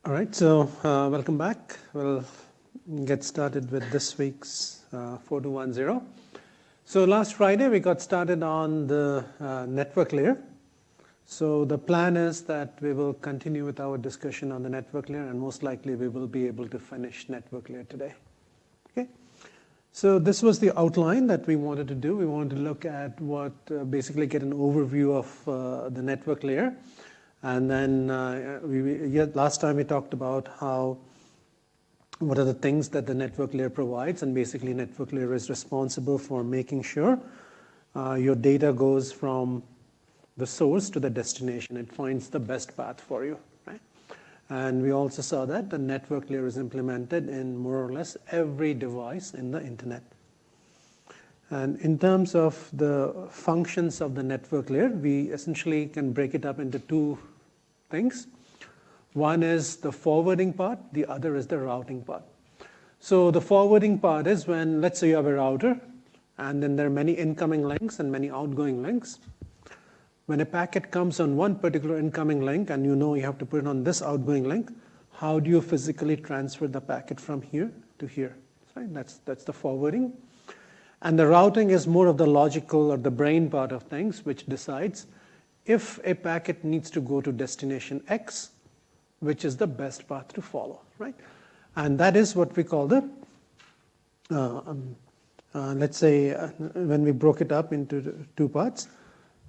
All right, so welcome back. We'll get started with this week's 4210. So last Friday we got started on the network layer. So the plan is that we will continue with our discussion on the network layer, and most likely we will be able to finish network layer today. Okay. So this was the outline that we wanted to do. We wanted to look at basically get an overview of the network layer. And then last time we talked about what are the things that the network layer provides, and basically network layer is responsible for making sure your data goes from the source to the destination. It finds the best path for you, right? And we also saw that the network layer is implemented in more or less every device in the internet. And in terms of the functions of the network layer, we essentially can break it up into two things. One is the forwarding part, the other is the routing part. So the forwarding part is when, let's say you have a router, and then there are many incoming links and many outgoing links. When a packet comes on one particular incoming link, and you know you have to put it on this outgoing link, how do you physically transfer the packet from here to here? Right? That's the forwarding. And the routing is more of the logical or the brain part of things, which decides if a packet needs to go to destination X, which is the best path to follow, right? And that is what we call the, let's say, when we broke it up into two parts,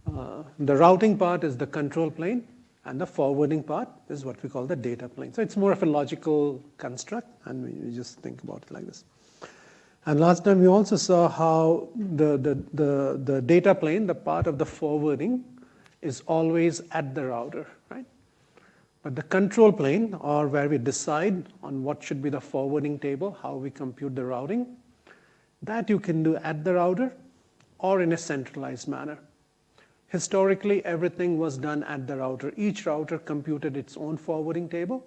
the routing part is the control plane, and the forwarding part is what we call the data plane. So it's more of a logical construct, and we just think about it like this. And last time we also saw how the data plane, the part of the forwarding, is always at the router, right? But the control plane, or where we decide on what should be the forwarding table, how we compute the routing, that you can do at the router or in a centralized manner. Historically, everything was done at the router. Each router computed its own forwarding table,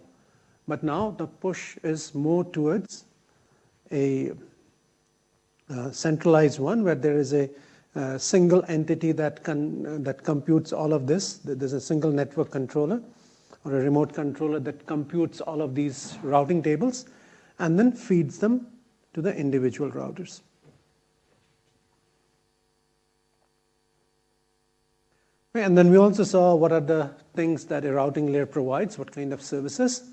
but now the push is more towards a centralized one, where there is a single entity that computes all of this. There's a single network controller or a remote controller that computes all of these routing tables and then feeds them to the individual routers. And then we also saw what are the things that a routing layer provides, what kind of services.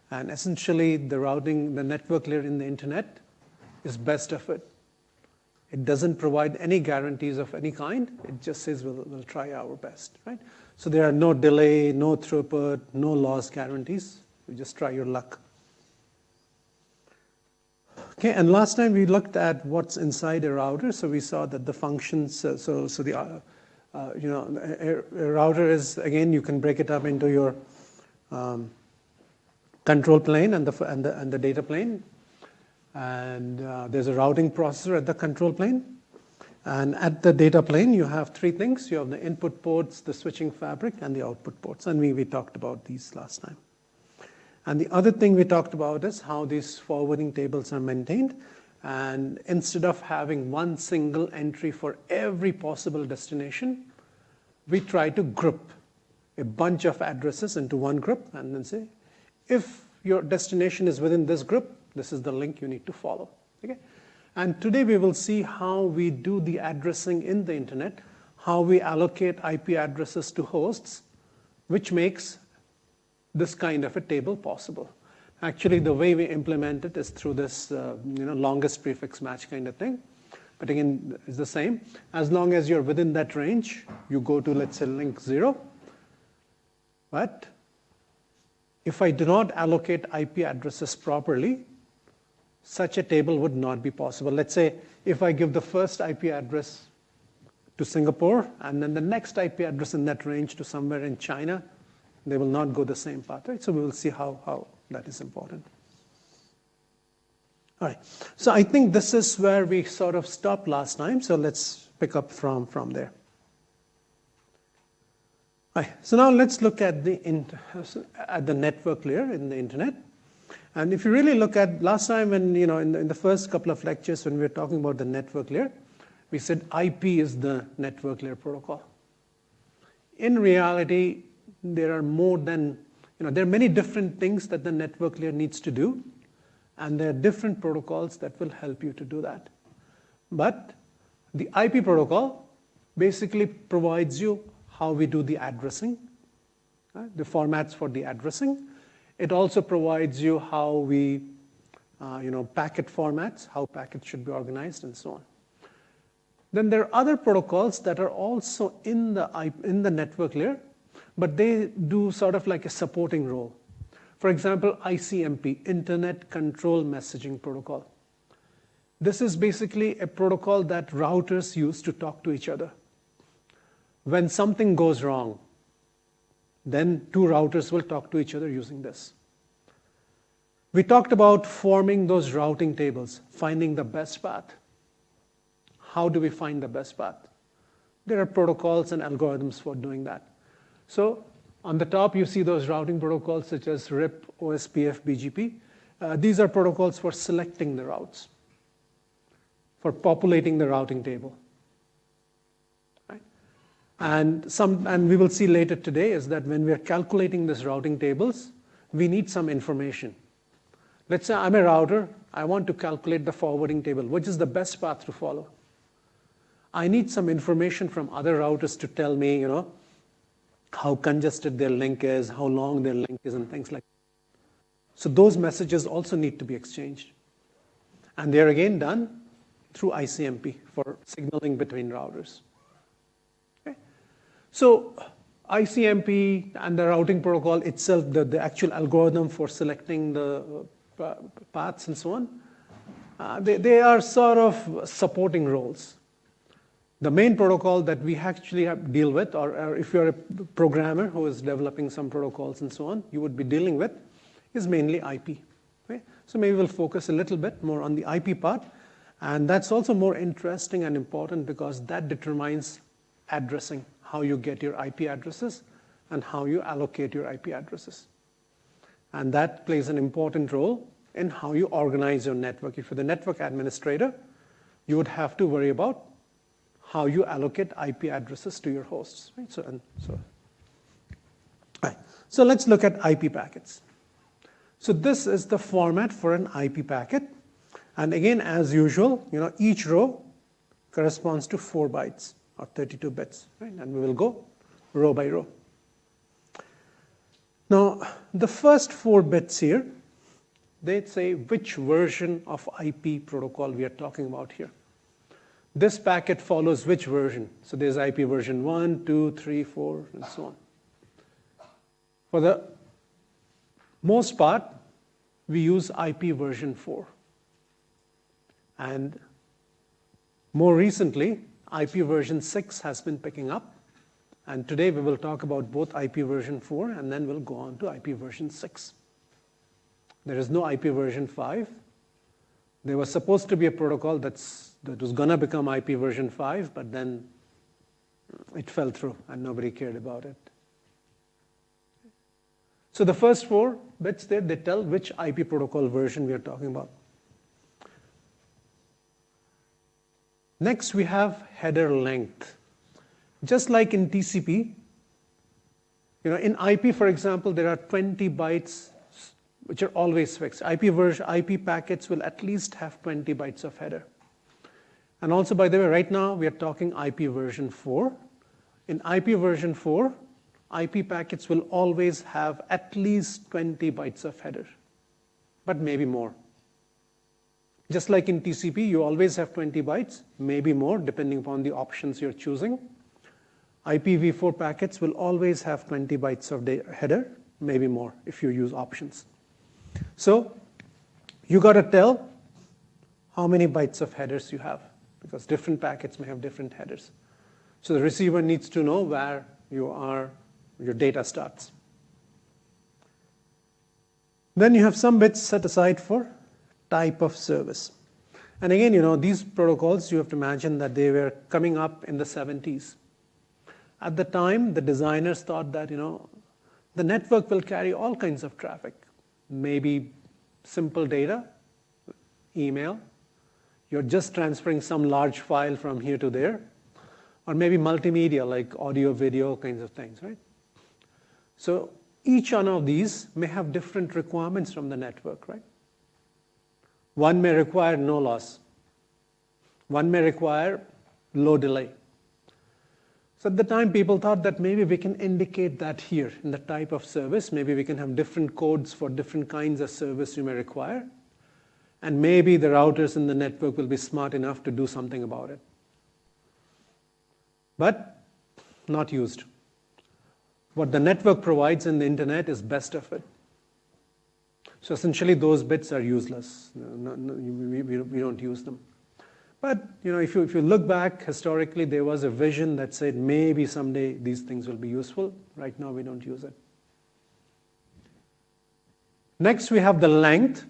And essentially the network layer in the internet is best of it. It doesn't provide any guarantees of any kind. It just says we'll try our best, right? So there are no delay, no throughput, no loss guarantees. You just try your luck. Okay, and last time we looked at what's inside a router. So we saw that the functions. A router is, again, you can break it up into your control plane and the data plane. And there's a routing processor at the control plane. And at the data plane, you have three things. You have the input ports, the switching fabric, and the output ports. And we talked about these last time. And the other thing we talked about is how these forwarding tables are maintained. And instead of having one single entry for every possible destination, we try to group a bunch of addresses into one group and then say, if your destination is within this group, this is the link you need to follow. Okay? And today we will see how we do the addressing in the internet, how we allocate IP addresses to hosts, which makes this kind of a table possible. Actually, the way we implement it is through this longest prefix match kind of thing. But again, it's the same. As long as you're within that range, you go to, let's say, link 0. But if I do not allocate IP addresses properly, such a table would not be possible. Let's say if I give the first IP address to Singapore and then the next IP address in that range to somewhere in China, they will not go the same path, right? So we will see how that is important. All right. So I think this is where we sort of stopped last time. So let's pick up from there. All right. So now let's look at the network layer in the internet. And if you really look at last time when, in the first couple of lectures when we were talking about the network layer, we said IP is the network layer protocol. In reality, there are more than There are many different things that the network layer needs to do, and there are different protocols that will help you to do that. But the IP protocol basically provides you how we do the addressing, the formats for the addressing. It also provides you how we, packet formats, how packets should be organized, and so on. Then there are other protocols that are also in the network layer, but they do sort of like a supporting role. For example, ICMP, Internet Control Messaging Protocol. This is basically a protocol that routers use to talk to each other. When something goes wrong, then two routers will talk to each other using this. We talked about forming those routing tables, finding the best path. How do we find the best path? There are protocols and algorithms for doing that. So on the top, you see those routing protocols such as RIP, OSPF, BGP. These are protocols for selecting the routes, for populating the routing table. Right? And we will see later today is that when we are calculating these routing tables, we need some information. Let's say I'm a router. I want to calculate the forwarding table. Which is the best path to follow? I need some information from other routers to tell me, how congested their link is, how long their link is, and things like that. So those messages also need to be exchanged. And they're again done through ICMP for signaling between routers. Okay? So ICMP and the routing protocol itself, the actual algorithm for selecting the paths and so on, they are sort of supporting roles. The main protocol that we actually deal with, or if you're a programmer who is developing some protocols and so on, you would be dealing with, is mainly IP. Okay? So maybe we'll focus a little bit more on the IP part. And that's also more interesting and important because that determines addressing, how you get your IP addresses and how you allocate your IP addresses. And that plays an important role in how you organize your network. If you're the network administrator, you would have to worry about how you allocate IP addresses to your hosts. Right? So let's look at IP packets. So this is the format for an IP packet. And again, as usual, each row corresponds to 4 bytes or 32 bits. Right? And we will go row by row. Now, the first 4 bits here, they say which version of IP protocol we are talking about here. This packet follows which version? So there's IP version 1, 2, 3, 4, and so on. For the most part, we use IP version 4. And more recently, IP version 6 has been picking up. And today we will talk about both IP version 4 and then we'll go on to IP version 6. There is no IP version 5. There was supposed to be a protocol that was going to become IP version 5, but then it fell through and nobody cared about it. So the first 4 bits there, they tell which IP protocol version we are talking about. Next, we have header length. Just like in TCP, in IP, for example, there are 20 bytes which are always fixed. IP packets will at least have 20 bytes of header. And also, by the way, right now we are talking IP version 4. In IP version 4, IP packets will always have at least 20 bytes of header, but maybe more. Just like in TCP, you always have 20 bytes, maybe more, depending upon the options you're choosing. IPv4 packets will always have 20 bytes of header, maybe more if you use options. So you got to tell how many bytes of headers you have, because different packets may have different headers. So the receiver needs to know where your data starts. Then you have some bits set aside for type of service. And again, these protocols, you have to imagine that they were coming up in the 70s. At the time, the designers thought that, the network will carry all kinds of traffic. Maybe simple data, email. You're just transferring some large file from here to there. Or maybe multimedia, like audio, video kinds of things, right? So each one of these may have different requirements from the network, right? One may require no loss. One may require low delay. So at the time, people thought that maybe we can indicate that here in the type of service. Maybe we can have different codes for different kinds of service you may require. And maybe the routers in the network will be smart enough to do something about it. But not used. What the network provides in the internet is best of it. So essentially, those bits are useless. We don't use them. But if you look back historically, there was a vision that said maybe someday these things will be useful. Right now, we don't use it. Next, we have the length.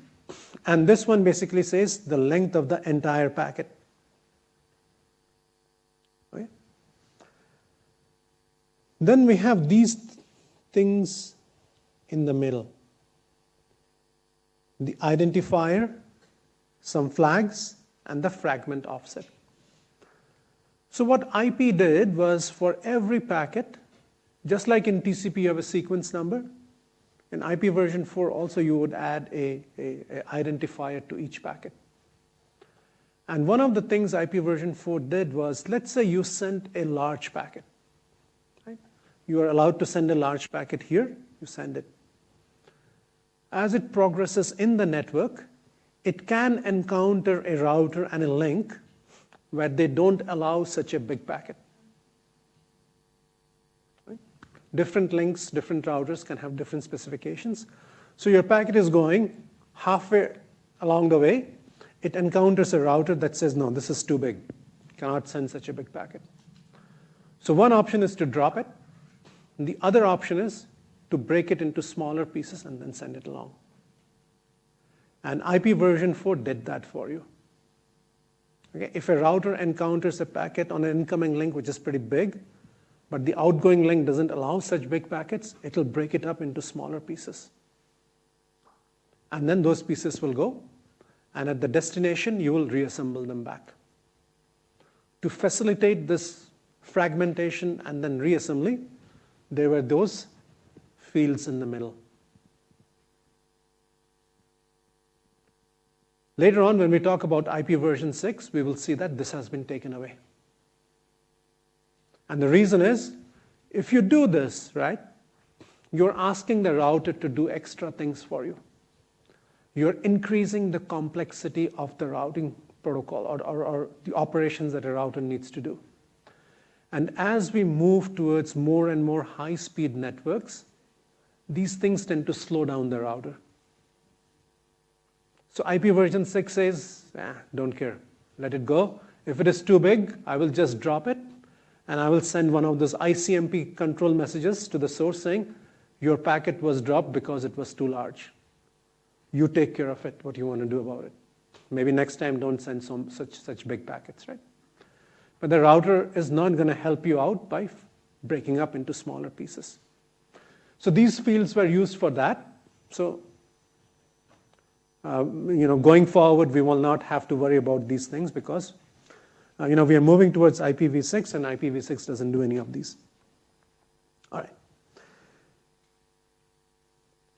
And this one basically says the length of the entire packet. Okay. Then we have these things in the middle. The identifier, some flags, and the fragment offset. So what IP did was for every packet, just like in TCP you have a sequence number, in IP version 4 also you would add a identifier to each packet. And one of the things IP version 4 did was, let's say you sent a large packet. Right? You are allowed to send a large packet here, you send it. As it progresses in the network, it can encounter a router and a link where they don't allow such a big packet. Right? Different links, different routers can have different specifications. So your packet is going halfway along the way. It encounters a router that says, no, this is too big. Cannot send such a big packet. So one option is to drop it. And the other option is to break it into smaller pieces and then send it along. And IP version 4 did that for you. Okay? If a router encounters a packet on an incoming link which is pretty big, but the outgoing link doesn't allow such big packets, it'll break it up into smaller pieces. And then those pieces will go, and at the destination, you will reassemble them back. To facilitate this fragmentation and then reassembly, there were those fields in the middle. Later on, when we talk about IP version 6, we will see that this has been taken away. And the reason is, if you do this, right, you're asking the router to do extra things for you. You're increasing the complexity of the routing protocol or the operations that a router needs to do. And as we move towards more and more high-speed networks, these things tend to slow down the router. So IP version 6 says, don't care, let it go. If it is too big, I will just drop it, and I will send one of those ICMP control messages to the source saying, your packet was dropped because it was too large. You take care of it, what you want to do about it. Maybe next time don't send such big packets, right? But the router is not going to help you out by breaking up into smaller pieces. So these fields were used for that. So going forward, we will not have to worry about these things because, we are moving towards IPv6, and IPv6 doesn't do any of these. All right.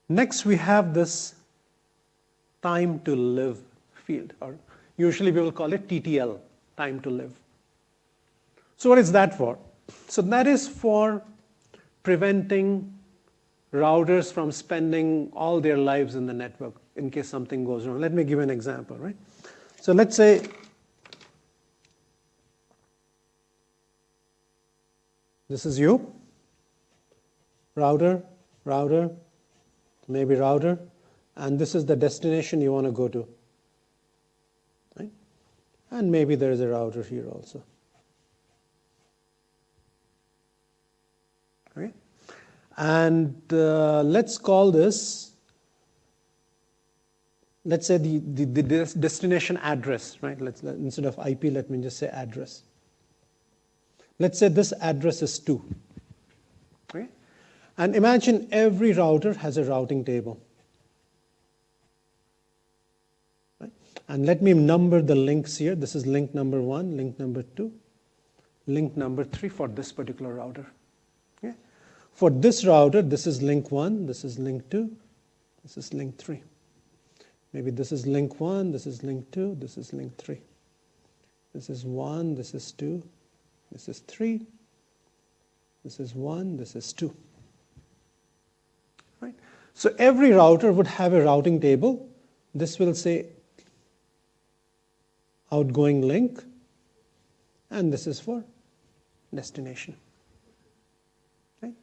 Next, we have this time to live field, or usually we will call it TTL, time to live. So what is that for? So that is for preventing routers from spending all their lives in the network in case something goes wrong. Let me give an example, right? So let's say this is you, router, maybe router, and this is the destination you want to go to, right? And maybe there is a router here also. Okay? And let's call this, let's say the destination address, right? Instead of IP, let me just say address. Let's say this address is 2. Okay? And imagine every router has a routing table. Right? And let me number the links here. This is link number 1, link number 2, link number 3 for this particular router. Okay? For this router, this is link 1, this is link 2, this is link 3. Maybe this is link 1, this is link 2, this is link 3. This is 1, this is 2, this is 3, this is 1, this is 2. Right? So every router would have a routing table. This will say outgoing link, and this is for destination. Right?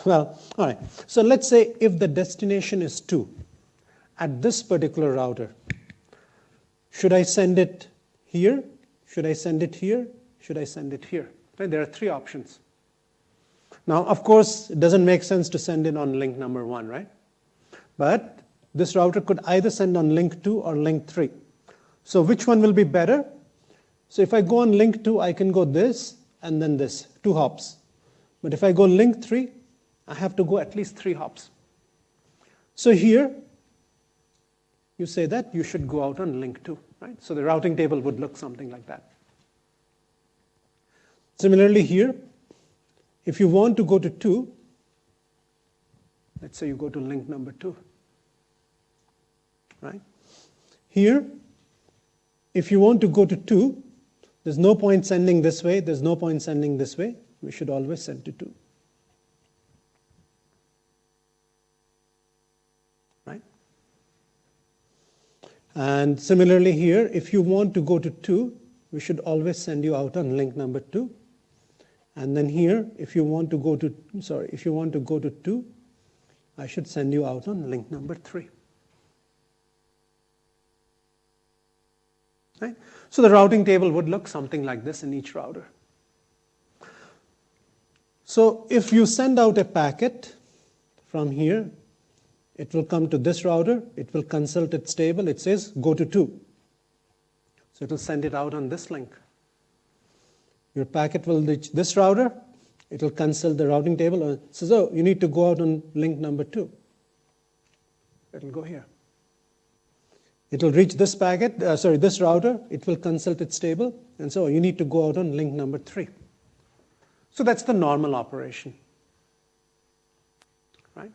Well, all right. So let's say if the destination is 2 at this particular router, should I send it here? Should I send it here? Should I send it here? Right? There are 3 options. Now, of course, it doesn't make sense to send it on link number 1, right? But this router could either send on link 2 or link 3. So which one will be better? So if I go on link 2, I can go this and then this, 2 hops. But if I go link 3, I have to go at least 3 hops. So here, you say that you should go out on link 2, right? So the routing table would look something like that. Similarly here, if you want to go to 2, let's say you go to link number 2, right? Here, if you want to go to 2, there's no point sending this way, there's no point sending this way. We should always send to 2. Right? And similarly here, if you want to go to 2, we should always send you out on link number 2. And then here, if you want to go to 2, I should send you out on link number 3. Right? So the routing table would look something like this in each router. So if you send out a packet from here, it will come to this router, it will consult its table, it says go to 2. So it will send it out on this link. Your packet will reach this router, it will consult the routing table and says, oh, you need to go out on link number 2. It will go here. It will reach this packet, this router, it will consult its table, and so you need to go out on link number 3. So that's the normal operation. Right?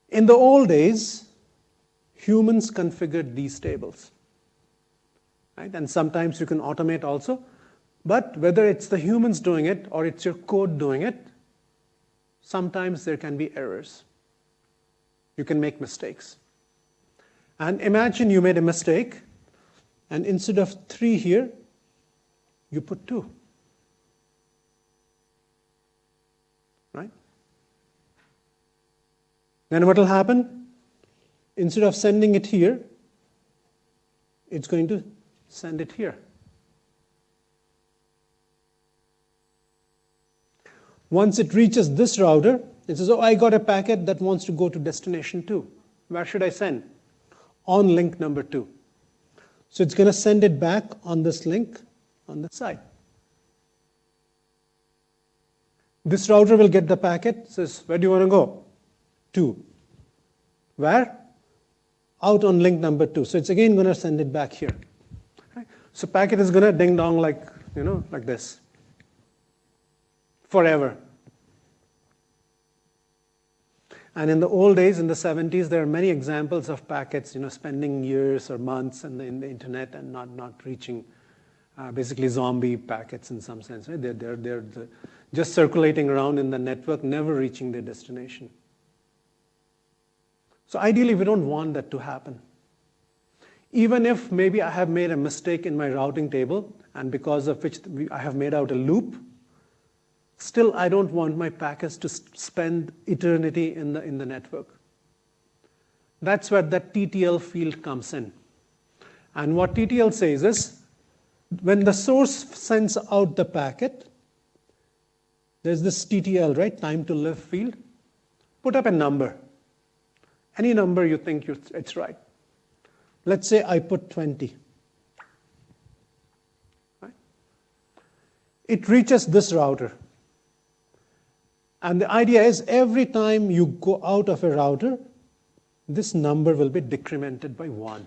In the old days, humans configured these tables. Right? And sometimes you can automate also. But whether it's the humans doing it or it's your code doing it, sometimes there can be errors. You can make mistakes. And imagine you made a mistake, and instead of 3 here, you put 2. Right? Then what will happen? Instead of sending it here, it's going to send it here. Once it reaches this router, it says, oh, I got a packet that wants to go to destination 2. Where should I send? On link number 2. So it's going to send it back on this link on the side. This router will get the packet, says, where do you want to go? 2. Where? Out on link number 2. So it's again going to send it back here. Right? So packet is going to ding dong like this. Forever. And in the old days, in the 70s, there are many examples of packets, spending years or months in the internet and not reaching, basically zombie packets in some sense. Right? They're just circulating around in the network, never reaching their destination. So ideally, we don't want that to happen. Even if maybe I have made a mistake in my routing table, and because of which I have made out a loop, still I don't want my packets to spend eternity in the network. That's where that TTL field comes in. And what TTL says is, when the source sends out the packet, there's this TTL, right? Time to live field. Put up a number. Any number you think it's right. Let's say I put 20. Right? It reaches this router. And the idea is every time you go out of a router, this number will be decremented by 1.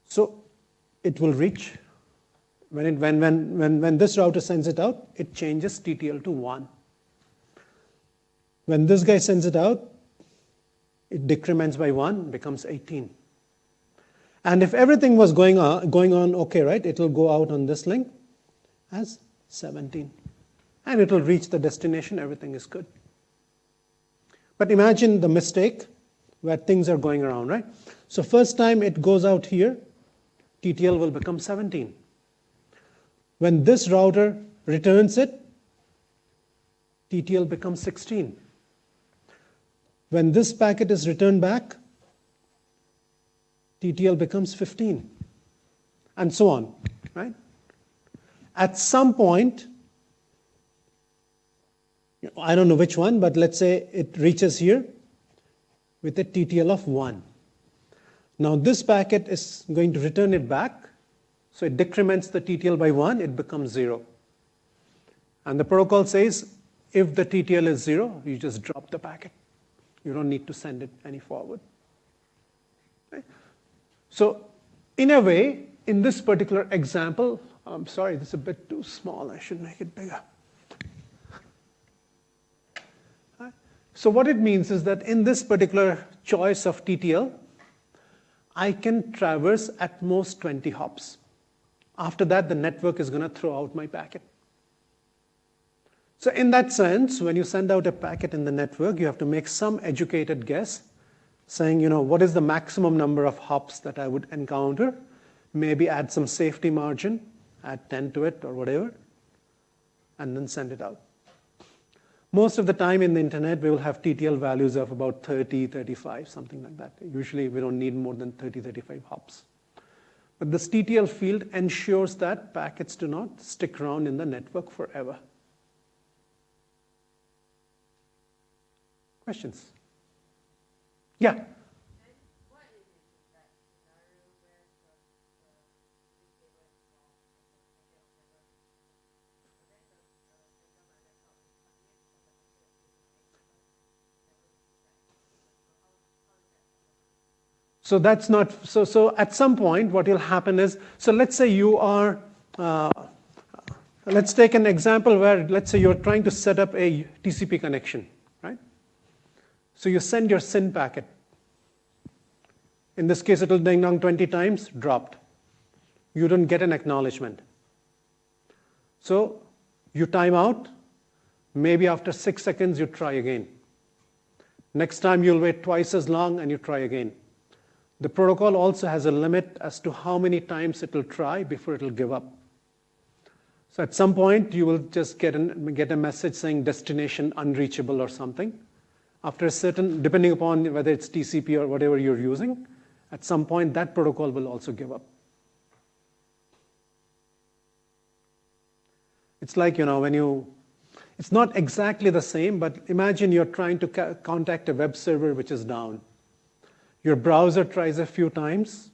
So it will reach, when this router sends it out, it changes TTL to 1. When this guy sends it out, it decrements by 1, becomes 18. And if everything was going on okay, right, it will go out on this link as 17. And it will reach the destination, everything is good. But imagine the mistake where things are going around, right? So first time it goes out here, TTL will become 17. When this router returns it, TTL becomes 16. When this packet is returned back, TTL becomes 15, and so on, right? At some point, I don't know which one, but let's say it reaches here with a TTL of 1. Now this packet is going to return it back, so it decrements the TTL by 1, it becomes 0. And the protocol says, if the TTL is 0, you just drop the packet. You don't need to send it any forward. Okay? So in a way, in this particular example, I'm sorry, this is a bit too small. I should make it bigger. So what it means is that in this particular choice of TTL, I can traverse at most 20 hops. After that, the network is going to throw out my packet. So in that sense, when you send out a packet in the network, you have to make some educated guess, saying, what is the maximum number of hops that I would encounter? Maybe add some safety margin, add 10 to it or whatever, and then send it out. Most of the time in the internet, we will have TTL values of about 30, 35, something like that. Usually we don't need more than 30, 35 hops. But this TTL field ensures that packets do not stick around in the network forever. Questions? Yeah. So that's not, so at some point what will happen is, so let's say you are, let's take an example where, let's say you're trying to set up a TCP connection, right? So you send your SYN packet. In this case, it will ding dong 20 times, dropped. You don't get an acknowledgement. So you time out. Maybe after 6 seconds, you try again. Next time, you'll wait twice as long and you try again. The protocol also has a limit as to how many times it will try before it will give up. So at some point, you will just get a message saying destination unreachable or something. After a certain, depending upon whether it's TCP or whatever you're using, at some point that protocol will also give up. It's like, it's not exactly the same, but imagine you're trying to contact a web server which is down. Your browser tries a few times,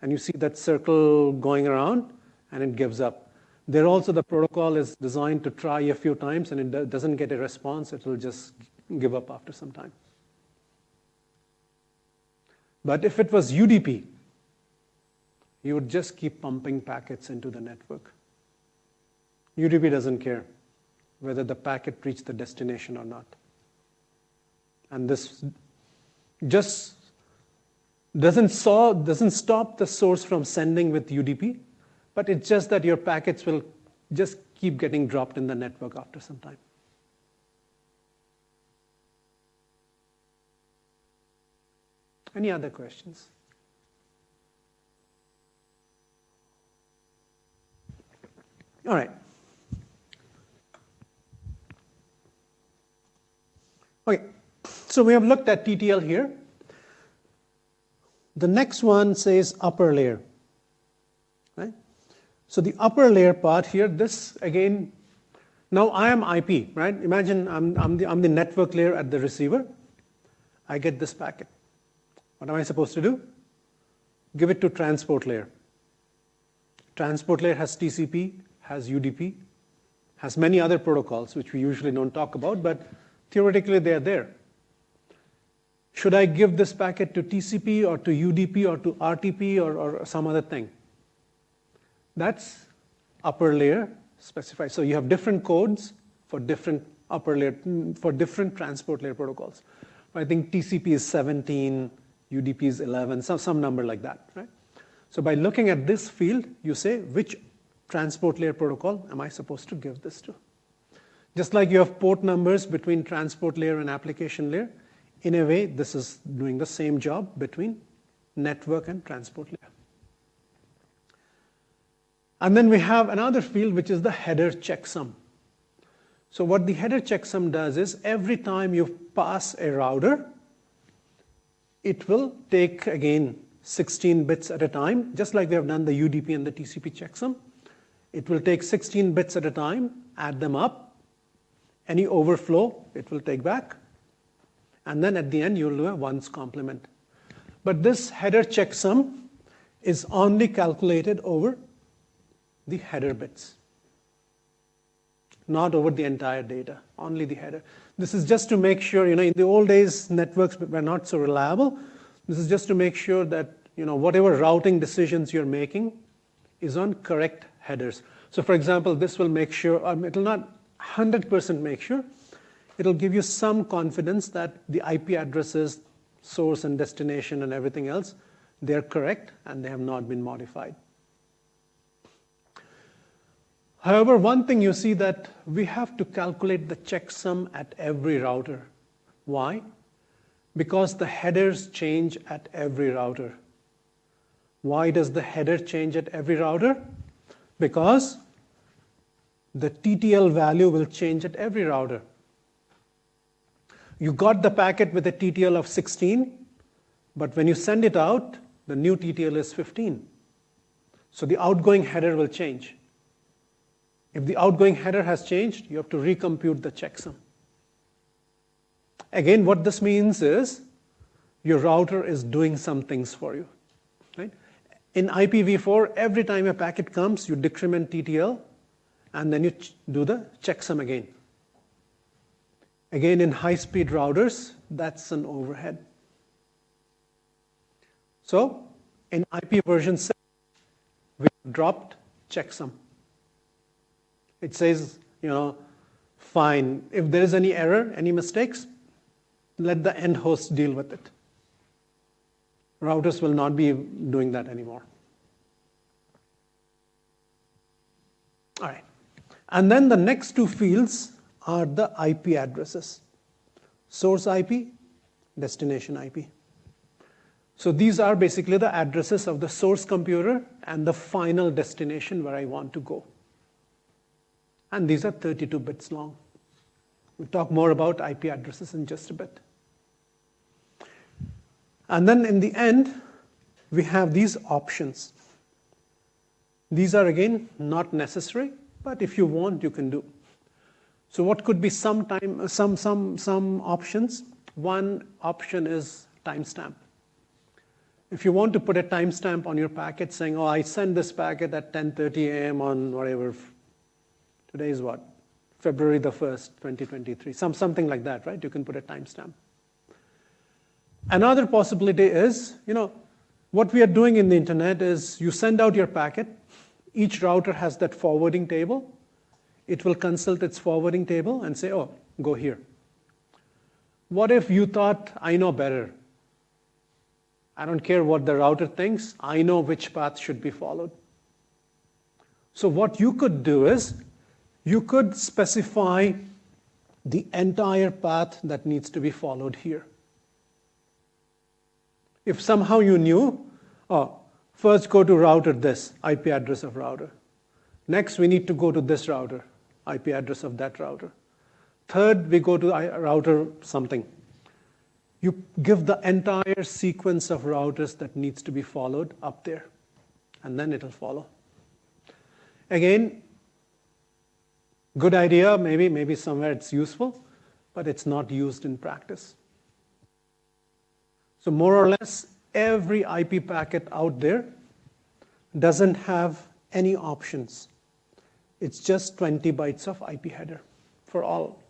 and you see that circle going around, and it gives up. There also, the protocol is designed to try a few times, and it doesn't get a response. It will just give up after some time. But if it was UDP, you would just keep pumping packets into the network. UDP doesn't care whether the packet reached the destination or not. And this just doesn't stop the source from sending with UDP, but it's just that your packets will just keep getting dropped in the network after some time. Any other questions? All right. Okay, so we have looked at TTL here. The next one says upper layer, right? So the upper layer part here, this again, now I am IP, right? Imagine I'm the network layer at the receiver. I get this packet. What am I supposed to do? Give it to transport layer. Transport layer has TCP, has UDP, has many other protocols which we usually don't talk about, but theoretically they are there. Should I give this packet to TCP or to UDP or to RTP or some other thing? That's upper layer specified. So you have different codes for different upper layer, for different transport layer protocols. I think TCP is 17, UDP is 11, some number like that, right? So by looking at this field, you say, which transport layer protocol am I supposed to give this to? Just like you have port numbers between transport layer and application layer, in a way, this is doing the same job between network and transport layer. And then we have another field, which is the header checksum. So what the header checksum does is, every time you pass a router, it will take, again, 16 bits at a time, just like we have done the UDP and the TCP checksum. It will take 16 bits at a time, add them up. Any overflow, it will take back. And then at the end, you'll do a ones complement. But this header checksum is only calculated over the header bits, not over the entire data, only the header. This is just to make sure, in the old days, networks were not so reliable. This is just to make sure that, whatever routing decisions you're making is on correct headers. So for example, this will make sure, it will not 100% make sure, it'll give you some confidence that the IP addresses, source and destination and everything else, they're correct and they have not been modified. However, one thing you see that we have to calculate the checksum at every router. Why? Because the headers change at every router. Why does the header change at every router? Because the TTL value will change at every router. You got the packet with a TTL of 16, but when you send it out, the new TTL is 15. So the outgoing header will change. If the outgoing header has changed, you have to recompute the checksum. Again, what this means is your router is doing some things for you. Right? In IPv4, every time a packet comes, you decrement TTL, and then you do the checksum again. Again, in high-speed routers, that's an overhead. So in IP version 6, we dropped checksum. It says, fine, if there is any error, any mistakes, let the end host deal with it. Routers will not be doing that anymore. All right. And then the next two fields are the IP addresses. Source IP, destination IP. So these are basically the addresses of the source computer and the final destination where I want to go. And these are 32 bits long. We'll talk more about IP addresses in just a bit. And then in the end, we have these options. These are, again, not necessary, but if you want, you can do. So what could be some options? One option is timestamp. If you want to put a timestamp on your packet saying, I sent this packet at 10:30 a.m. on whatever, today is what? February the 1st, 2023. Something like that, right? You can put a timestamp. Another possibility is, what we are doing in the internet is you send out your packet. Each router has that forwarding table. It will consult its forwarding table and say, go here. What if you thought, I know better? I don't care what the router thinks. I know which path should be followed. So what you could do is, you could specify the entire path that needs to be followed here. If somehow you knew, first go to router this, IP address of router. Next, we need to go to this router, IP address of that router. Third, we go to router something. You give the entire sequence of routers that needs to be followed up there, and then it'll follow. Again, good idea, maybe somewhere it's useful, but it's not used in practice. So more or less, every IP packet out there doesn't have any options. It's just 20 bytes of IP header for all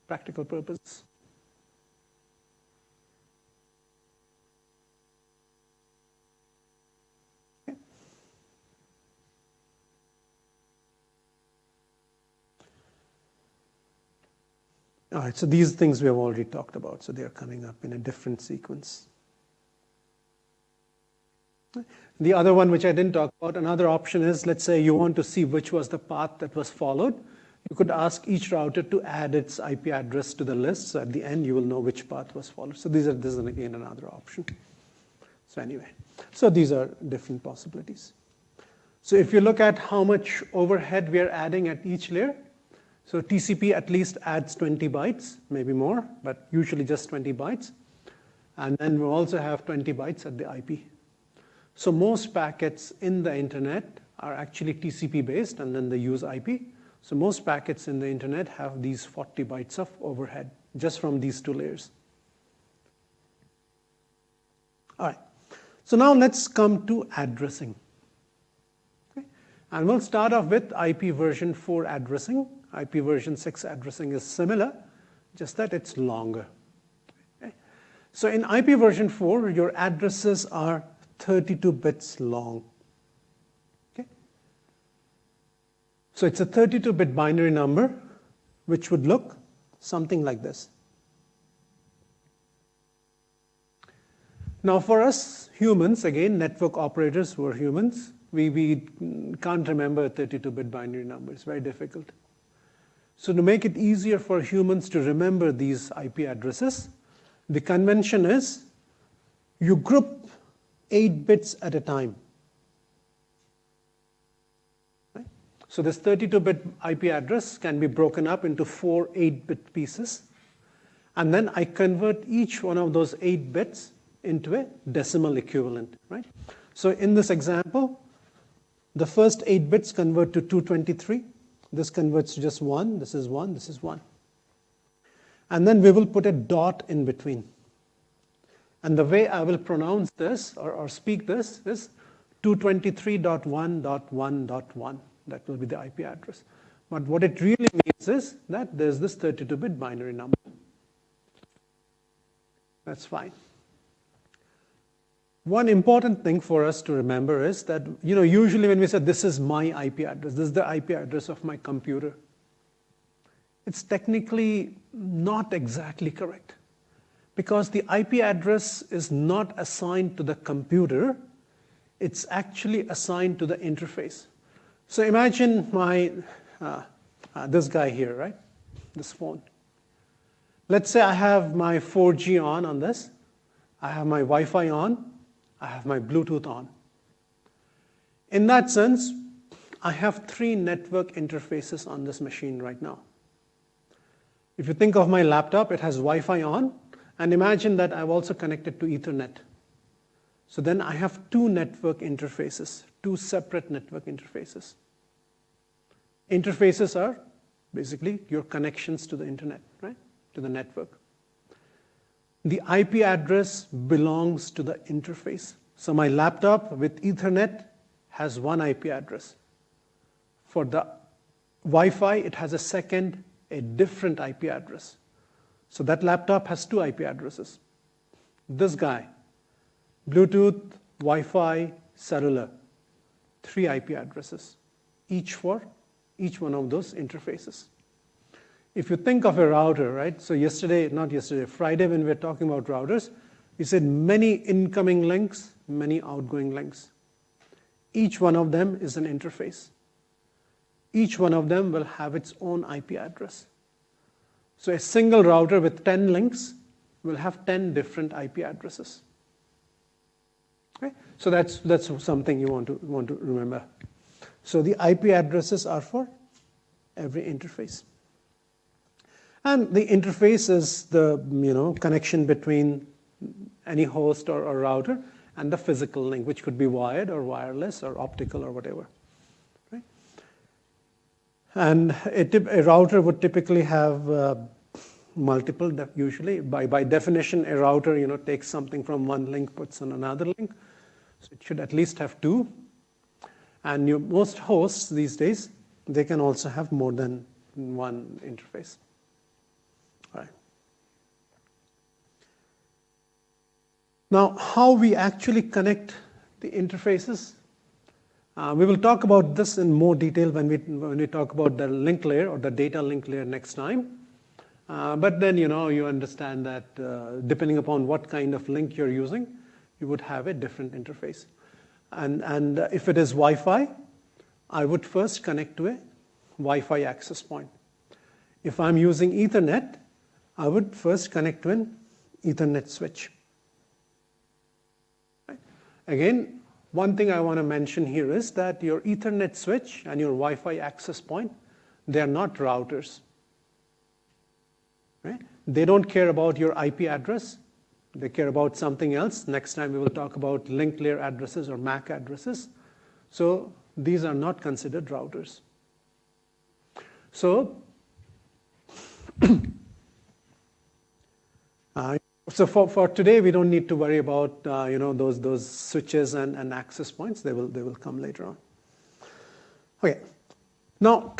practical purposes. Okay. All right, so these things we have already talked about, so they are coming up in a different sequence. The other one which I didn't talk about, another option is, let's say you want to see which was the path that was followed. You could ask each router to add its IP address to the list, so at the end you will know which path was followed. So this is again another option. So anyway, so these are different possibilities. So if you look at how much overhead we are adding at each layer, so TCP at least adds 20 bytes, maybe more, but usually just 20 bytes. And then we also have 20 bytes at the IP. So most packets in the internet are actually TCP based, and then they use IP. So most packets in the internet have these 40 bytes of overhead just from these two layers. All right. So now let's come to addressing. Okay. And we'll start off with IP version 4 addressing. IP version 6 addressing is similar, just that it's longer. Okay. So in IP version 4, your addresses are 32 bits long. Okay. So it's a 32-bit binary number, which would look something like this. Now for us humans, again, network operators who are humans, we can't remember a 32-bit binary number. It's very difficult. So to make it easier for humans to remember these IP addresses, the convention is you group 8 bits at a time. Right? So this 32-bit IP address can be broken up into 4 8-bit pieces. And then I convert each one of those 8 bits into a decimal equivalent. Right? So in this example, the first 8 bits convert to 223. This converts to just 1, this is 1, this is 1. And then we will put a dot in between. And the way I will pronounce this or speak this is 223.1.1.1. That will be the IP address. But what it really means is that there's this 32-bit binary number. That's fine. One important thing for us to remember is that, usually when we say this is my IP address, this is the IP address of my computer, it's technically not exactly correct. Because the IP address is not assigned to the computer, it's actually assigned to the interface. So imagine this guy here, right? This phone. Let's say I have my 4G on this, I have my Wi-Fi on, I have my Bluetooth on. In that sense, I have 3 network interfaces on this machine right now. If you think of my laptop, it has Wi-Fi on, and imagine that I've also connected to Ethernet. So then I have 2 network interfaces, 2 separate network interfaces. Interfaces are basically your connections to the internet, right? To the network. The IP address belongs to the interface. So my laptop with Ethernet has one IP address. For the Wi-Fi, it has a different IP address. So that laptop has 2 IP addresses. This guy, Bluetooth, Wi-Fi, cellular, 3 IP addresses, each for each one of those interfaces. If you think of a router, right? So Friday when we were talking about routers, we said many incoming links, many outgoing links. Each one of them is an interface. Each one of them will have its own IP address. So a single router with 10 links will have 10 different IP addresses. Okay? So that's something you want to remember. So the IP addresses are for every interface. And the interface is the connection between any host or router and the physical link, which could be wired or wireless or optical or whatever. Right? And a router would typically have multiple, usually. By definition, a router takes something from one link, puts on another link. So it should at least have 2. And most hosts these days, they can also have more than one interface. All right. Now, how we actually connect the interfaces, we will talk about this in more detail when we talk about the link layer or the data link layer next time. But then, you understand that depending upon what kind of link you're using, you would have a different interface. And if it is Wi-Fi, I would first connect to a Wi-Fi access point. If I'm using Ethernet, I would first connect to an Ethernet switch. Right? Again, one thing I want to mention here is that your Ethernet switch and your Wi-Fi access point, they are not routers. Right? They don't care about your IP address. They care about something else. Next time we will talk about link layer addresses or MAC addresses. So these are not considered routers. So, for today, we don't need to worry about those switches and access points. They will come later on. Okay. Now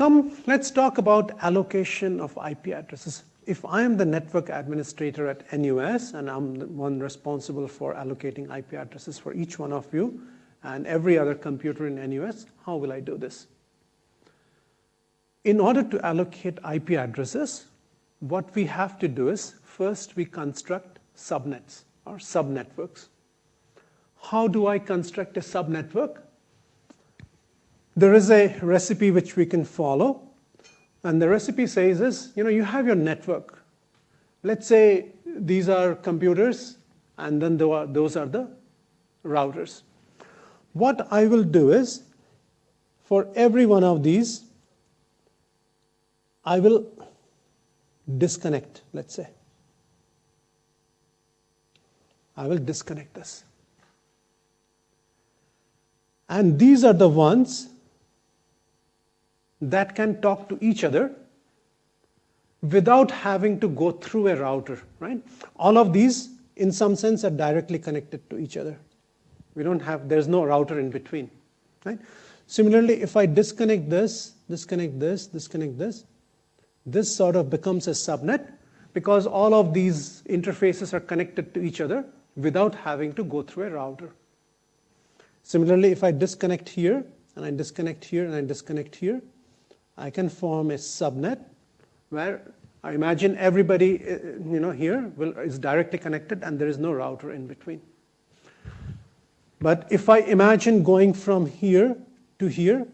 let's talk about allocation of IP addresses. If I am the network administrator at NUS and I'm the one responsible for allocating IP addresses for each one of you and every other computer in NUS, how will I do this? In order to allocate IP addresses, what we have to do is first we construct subnets or subnetworks. How do I construct a subnetwork? There is a recipe which we can follow. And the recipe says is, you have your network. Let's say these are computers, and then those are the routers. What I will do is, for every one of these, I will disconnect, let's say. I will disconnect this. And these are the ones that can talk to each other without having to go through a router, right? All of these, in some sense, are directly connected to each other. There's no router in between, right? Similarly, if I disconnect this, disconnect this, disconnect this sort of becomes a subnet because all of these interfaces are connected to each other without having to go through a router. Similarly, if I disconnect here, and I disconnect here, and I disconnect here, I can form a subnet where I imagine everybody here is directly connected and there is no router in between. But if I imagine going from here to here,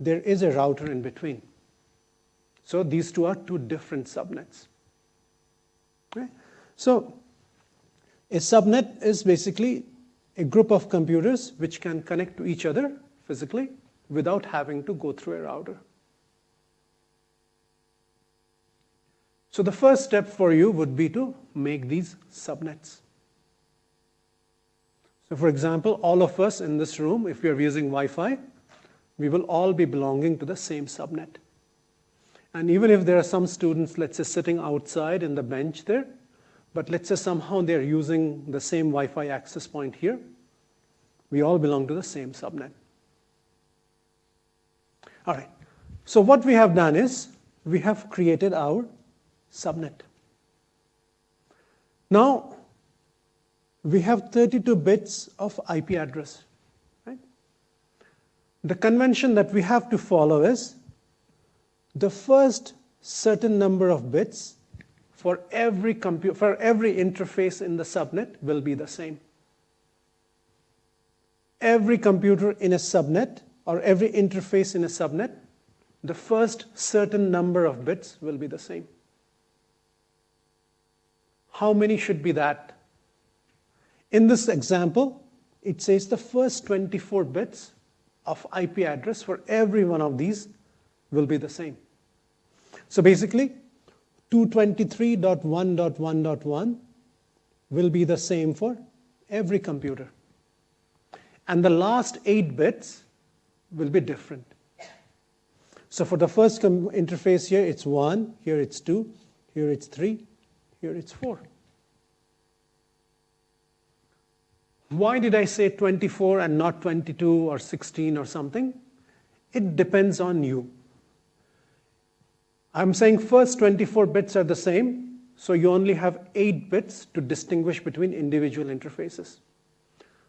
there is a router in between. So these two are two different subnets. Okay? So a subnet is basically a group of computers which can connect to each other physically without having to go through a router. So the first step for you would be to make these subnets. So for example, all of us in this room, if we are using Wi-Fi, we will all be belonging to the same subnet. And even if there are some students, let's say, sitting outside in the bench there, but let's say somehow they're using the same Wi-Fi access point here, we all belong to the same subnet. All right. So what we have done is we have created our subnet. Now, we have 32 bits of IP address. Right? The convention that we have to follow is the first certain number of bits for every interface in the subnet will be the same. Every computer in a subnet or every interface in a subnet, the first certain number of bits will be the same. How many should be that? In this example, it says the first 24 bits of IP address for every one of these will be the same. So basically, 223.1.1.1 will be the same for every computer. And the last 8 bits will be different. So for the first interface here, it's 1, here it's 2, here it's 3, here it's 4. Why did I say 24 and not 22 or 16 or something? It depends on you. I'm saying first 24 bits are the same, so you only have 8 bits to distinguish between individual interfaces.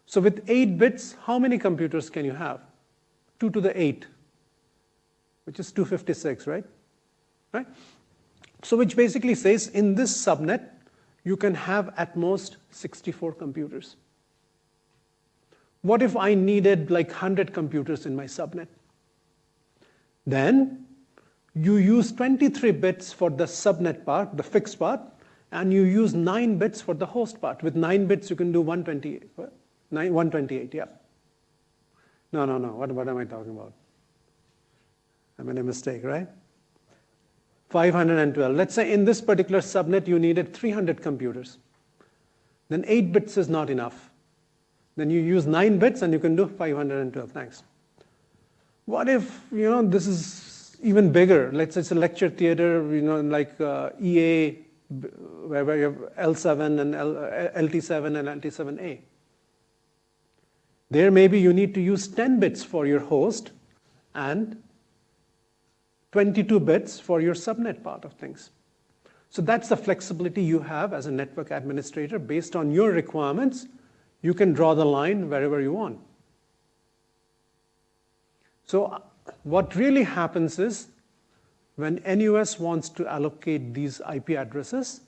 So with 8 bits, how many computers can you have? 2 to the 8, which is 256, right? Right? So which basically says in this subnet, you can have at most 64 computers. What if I needed like 100 computers in my subnet? Then you use 23 bits for the subnet part, the fixed part, and you use 9 bits for the host part. With 9 bits, you can do 128. 128, yeah. No. What am I talking about? I made a mistake, right? 512. Let's say in this particular subnet, you needed 300 computers. Then 8 bits is not enough. Then you use 9 bits and you can do 512. Thanks. What if, this is even bigger? Let's say it's a lecture theater, like EA, where you have L7 and LT7 and LT7A. There maybe you need to use 10 bits for your host and 22 bits for your subnet part of things. So that's the flexibility you have as a network administrator. Based on your requirements, you can draw the line wherever you want. So what really happens is when NUS wants to allocate these IP addresses,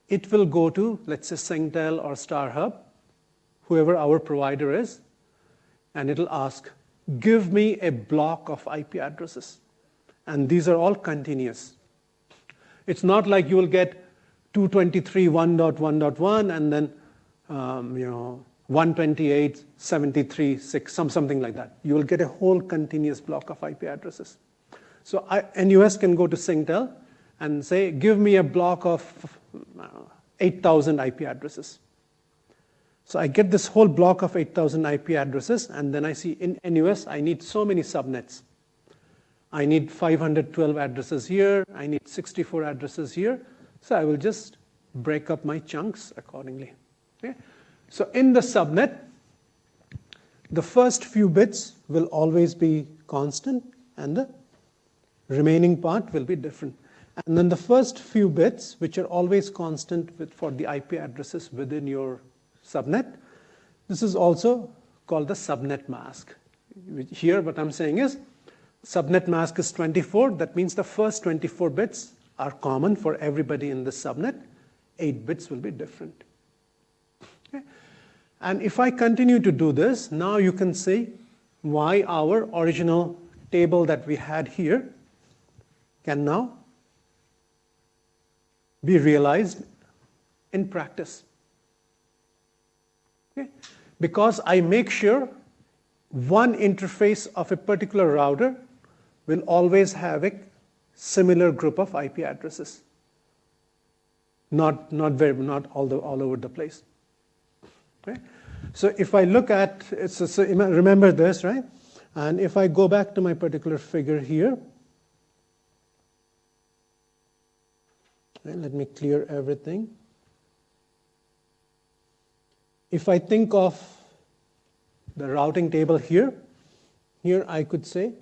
it will go to, let's say, Singtel or StarHub, whoever our provider is, and it'll ask, give me a block of IP addresses. And these are all continuous. It's not like you will get 223.1.1.1 and then 128.73.6, something like that. You will get a whole continuous block of IP addresses. So NUS can go to Singtel and say, give me a block of 8,000 IP addresses. So I get this whole block of 8,000 IP addresses, and then I see in NUS, I need so many subnets. I need 512 addresses here. I need 64 addresses here. So I will just break up my chunks accordingly. Okay? So in the subnet, the first few bits will always be constant, and the remaining part will be different. And then the first few bits, which are always constant for the IP addresses within your subnet, this is also called the subnet mask. Here, what I'm saying is, subnet mask is 24. That means the first 24 bits are common for everybody in the subnet. 8 bits will be different. Okay? And if I continue to do this, now you can see why our original table that we had here can now be realized in practice. Okay? Because I make sure one interface of a particular router will always have a similar group of IP addresses, not all over the place. Okay? So if I look at, so remember this, right? And if I go back to my particular figure here, okay, let me clear everything. If I think of the routing table here I could say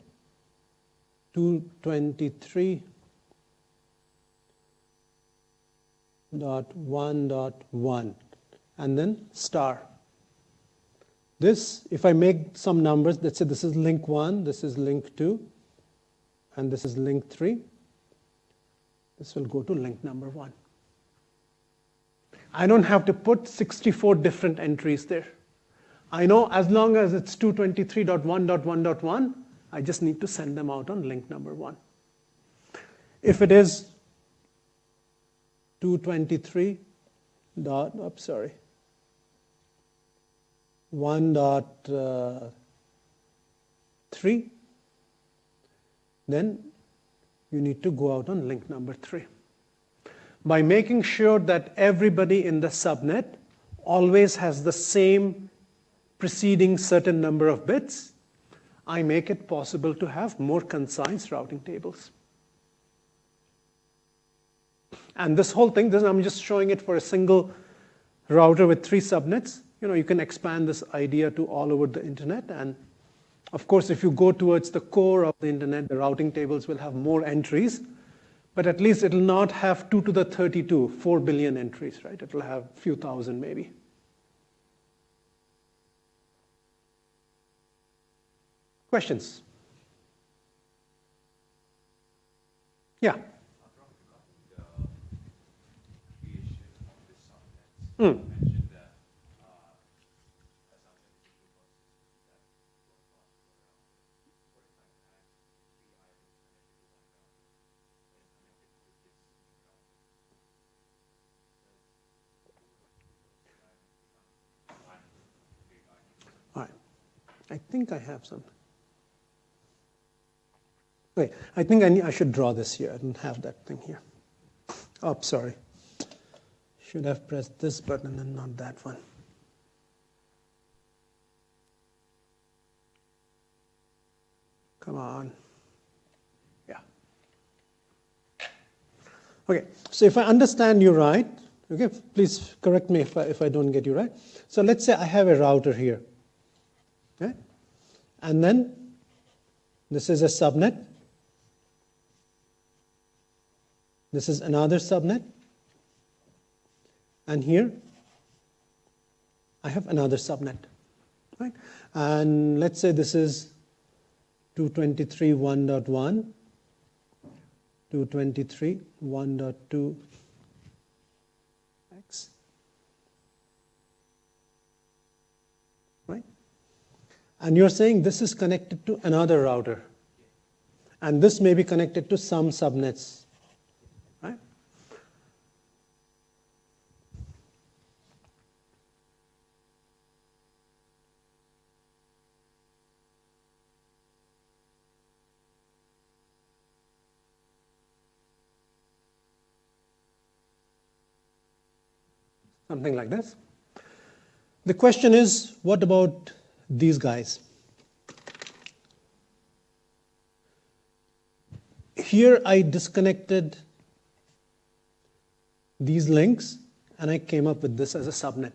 223.1.1 and then star. This, if I make some numbers, let's say this is link 1, this is link 2, and this is link 3, this will go to link number 1. I don't have to put 64 different entries there. I know as long as it's 223.1.1.1, I just need to send them out on link number 1. If it is 223. 1.3, then you need to go out on link number 3. By making sure that everybody in the subnet always has the same preceding certain number of bits, I make it possible to have more concise routing tables. And this whole thing, I'm just showing it for a single router with 3 subnets. You can expand this idea to all over the internet. And of course, if you go towards the core of the internet, the routing tables will have more entries. But at least it will not have 2 to the 32, 4 billion entries, right? It will have a few thousand maybe. Questions? Yeah. Mm. All right. I think I have some. Wait, I think I should draw this here. I don't have that thing here. Oh, sorry. Should have pressed this button and not that one. Come on. Yeah. Okay, so if I understand you right, okay, please correct me if I don't get you right. So let's say I have a router here. Okay? And then this is a subnet. This is another subnet. And here I have another subnet. Right? And let's say this is 223.1.1, 223.1.2x. Right? And you're saying this is connected to another router. And this may be connected to some subnets. Right? Something like this. The question is, what about these guys? Here I disconnected these links and I came up with this as a subnet.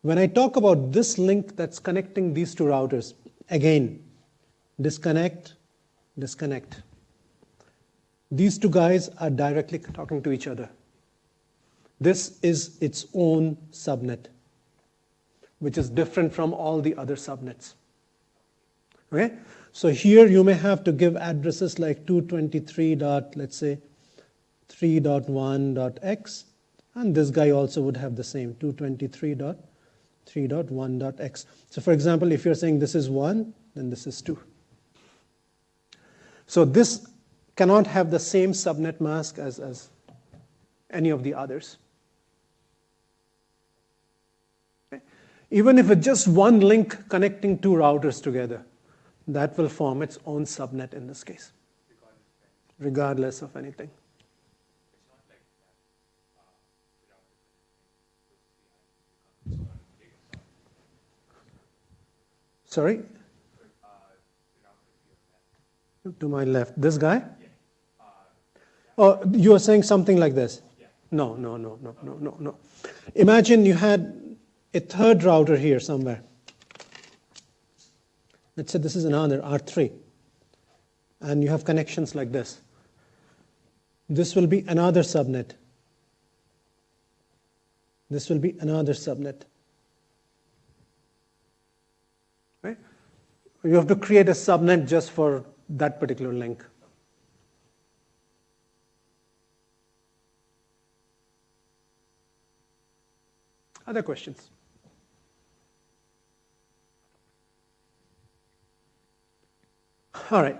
When I talk about this link that's connecting these two routers, again, disconnect, disconnect. These two guys are directly talking to each other. This is its own subnet, which is different from all the other subnets. Okay? So here you may have to give addresses like 223. Let's say 3.1.x, and this guy also would have the same 223.3.1.x. So for example, if you're saying this is 1, then this is 2. So this cannot have the same subnet mask as any of the others. Okay? Even if it's just one link connecting two routers together, that will form its own subnet in this case, regardless of anything. Sorry? To my left. This guy? Oh, you are saying something like this? No. Imagine you had a third router here somewhere. Let's say this is another R3. And you have connections like this. This will be another subnet. This will be another subnet. Right? You have to create a subnet just for that particular link. Other questions? All right.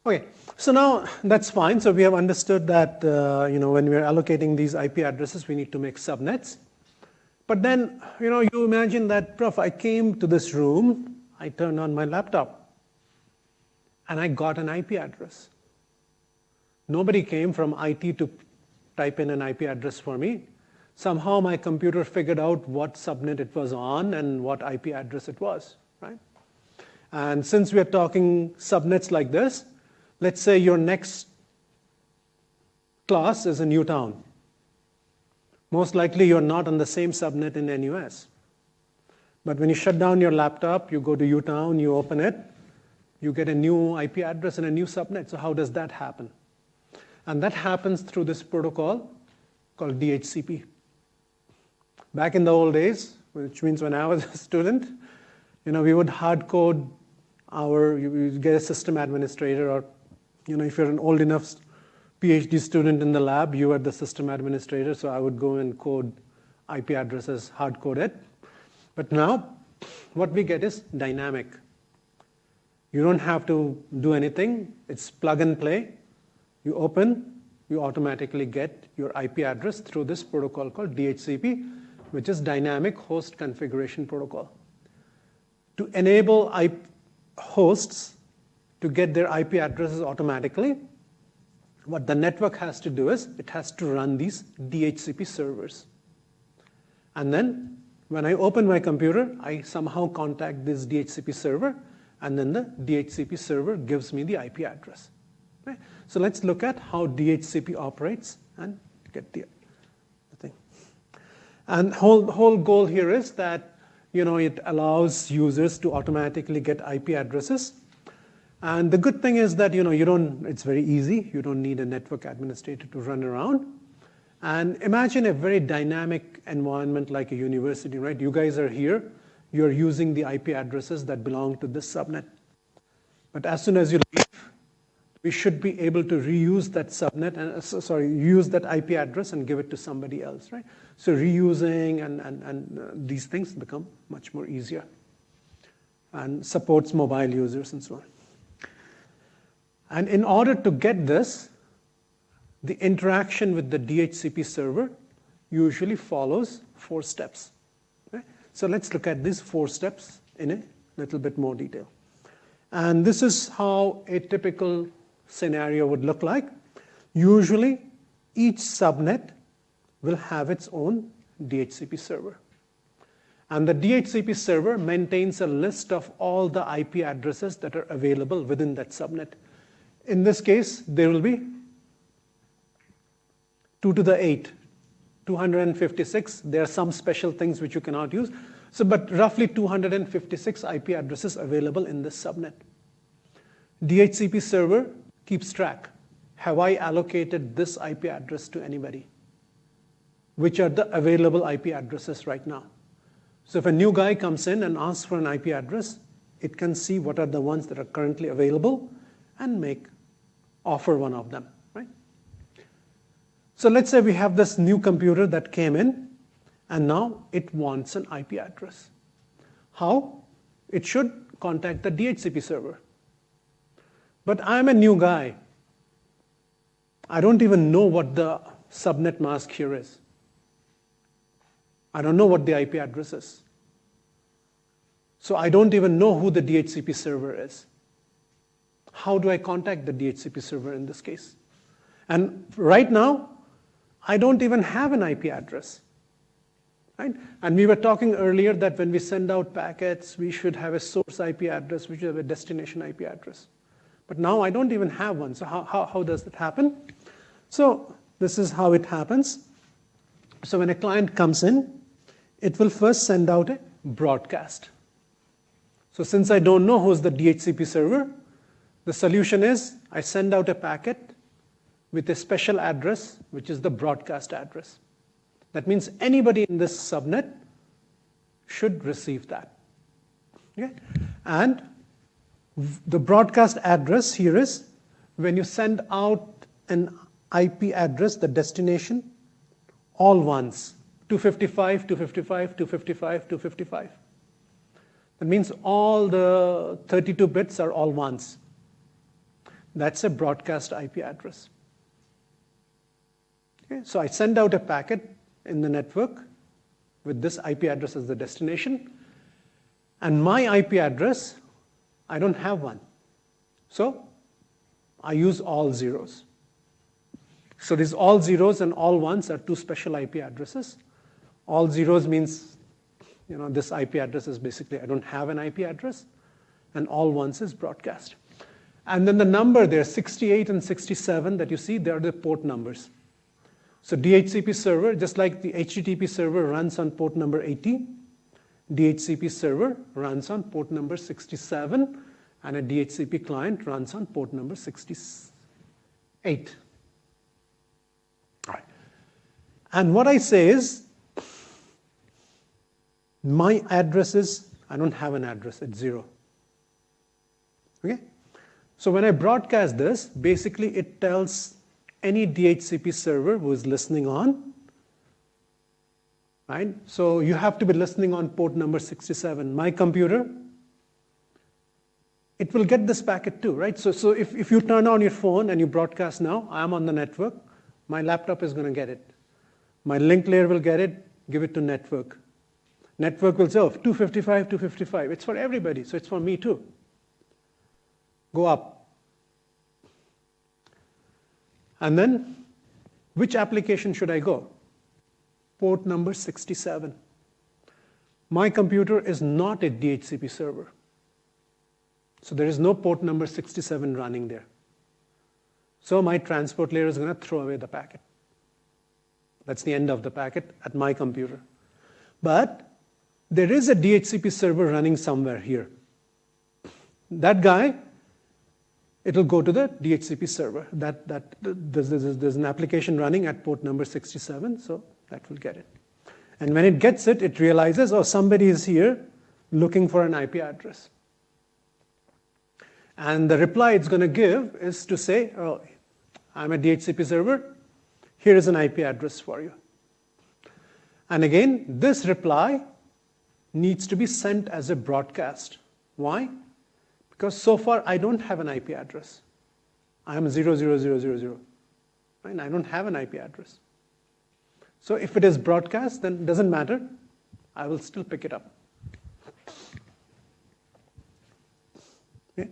Okay, so now that's fine. So we have understood that when we are allocating these IP addresses, we need to make subnets. But then, you imagine that, Prof, I came to this room, I turned on my laptop, and I got an IP address. Nobody came from IT to type in an IP address for me. Somehow my computer figured out what subnet it was on and what IP address it was, right? And since we are talking subnets like this, let's say your next class is in Newtown. Most likely you're not on the same subnet in NUS. But when you shut down your laptop, you go to Newtown, you open it, you get a new IP address and a new subnet. So how does that happen? And that happens through this protocol called DHCP. Back in the old days, which means when I was a student, we would hard code you get a system administrator or if you're an old enough PhD student in the lab, you are the system administrator, so I would go and code IP addresses hard-coded. But now, what we get is dynamic. You don't have to do anything. It's plug and play. You open, you automatically get your IP address through this protocol called DHCP, which is Dynamic Host Configuration Protocol. To enable hosts to get their IP addresses automatically, what the network has to do is it has to run these DHCP servers. And then when I open my computer, I somehow contact this DHCP server, and then the DHCP server gives me the IP address. Okay? So let's look at how DHCP operates and get the thing. And whole goal here is that it allows users to automatically get IP addresses. And the good thing is that it's very easy. You don't need a network administrator to run around. And imagine a very dynamic environment like a university, right? You guys are here. You're using the IP addresses that belong to this subnet. But as soon as you leave, we should be able to reuse that subnet and use that IP address and give it to somebody else, right? So reusing and these things become much more easier and supports mobile users and so on. And in order to get this, the interaction with the DHCP server usually follows 4 steps. Okay? So let's look at these 4 steps in a little bit more detail. And this is how a typical scenario would look like. Usually, each subnet will have its own DHCP server. And the DHCP server maintains a list of all the IP addresses that are available within that subnet. In this case, there will be 2 to the 8, 256. There are some special things which you cannot use. But roughly 256 IP addresses available in this subnet. DHCP server keeps track. Have I allocated this IP address to anybody? Which are the available IP addresses right now? So if a new guy comes in and asks for an IP address, it can see what are the ones that are currently available and offer one of them, right? So let's say we have this new computer that came in, and now it wants an IP address. How? It should contact the DHCP server. But I'm a new guy. I don't even know what the subnet mask here is. I don't know what the IP address is. So I don't even know who the DHCP server is. How do I contact the DHCP server in this case? And right now, I don't even have an IP address. Right? And we were talking earlier that when we send out packets, we should have a source IP address, we should have a destination IP address. But now I don't even have one. So how does that happen? So this is how it happens. So when a client comes in, it will first send out a broadcast. So since I don't know who's the DHCP server, the solution is I send out a packet with a special address, which is the broadcast address. That means anybody in this subnet should receive that. Okay? And the broadcast address here is when you send out an IP address, the destination, all ones, 255, 255, 255, 255. That means all the 32 bits are all ones. That's a broadcast IP address. Okay? So I send out a packet in the network with this IP address as the destination. And my IP address, I don't have one. So I use all zeros. So these all zeros and all ones are 2 special IP addresses. All zeros means, this IP address is basically I don't have an IP address. And all ones is broadcast. And then the number there, 68 and 67 that you see, they are the port numbers. So DHCP server, just like the HTTP server runs on port number 80, DHCP server runs on port number 67, and a DHCP client runs on port number 68. All right. And what I say is, my address is, I don't have an address, it's 0. Okay? So when I broadcast this, basically it tells any DHCP server who is listening on, right? So you have to be listening on port number 67. My computer, it will get this packet too, right? So if you turn on your phone and you broadcast now, I'm on the network, my laptop is going to get it. My link layer will get it, give it to network. Network will say, oh, 255, 255. It's for everybody, so it's for me too. Go up. And then, which application should I go? Port number 67. My computer is not a DHCP server. So there is no port number 67 running there. So my transport layer is going to throw away the packet. That's the end of the packet at my computer. But there is a DHCP server running somewhere here. That guy, it will go to the DHCP server. There's an application running at port number 67, so that will get it. And when it gets it, it realizes, oh, somebody is here looking for an IP address. And the reply it's going to give is to say, oh, I'm a DHCP server. Here is an IP address for you. And again, this reply needs to be sent as a broadcast. Why? Because so far I don't have an IP address. I am 00000. Right? I don't have an IP address. So if it is broadcast, then it doesn't matter. I will still pick it up. Okay?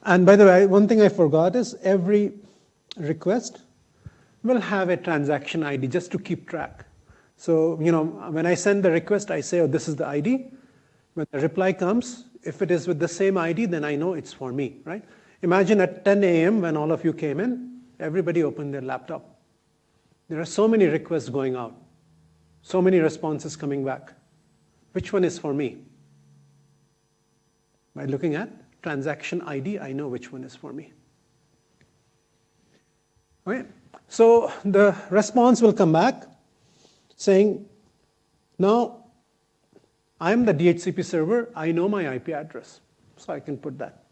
And by the way, one thing I forgot is every request will have a transaction ID just to keep track. So, when I send the request, I say, oh, this is the ID. When the reply comes, if it is with the same ID, then I know it's for me, right? Imagine at 10 a.m. when all of you came in, everybody opened their laptop. There are so many requests going out, so many responses coming back. Which one is for me? By looking at transaction ID, I know which one is for me. Okay? So the response will come back saying, now I'm the DHCP server, I know my IP address, so I can put that.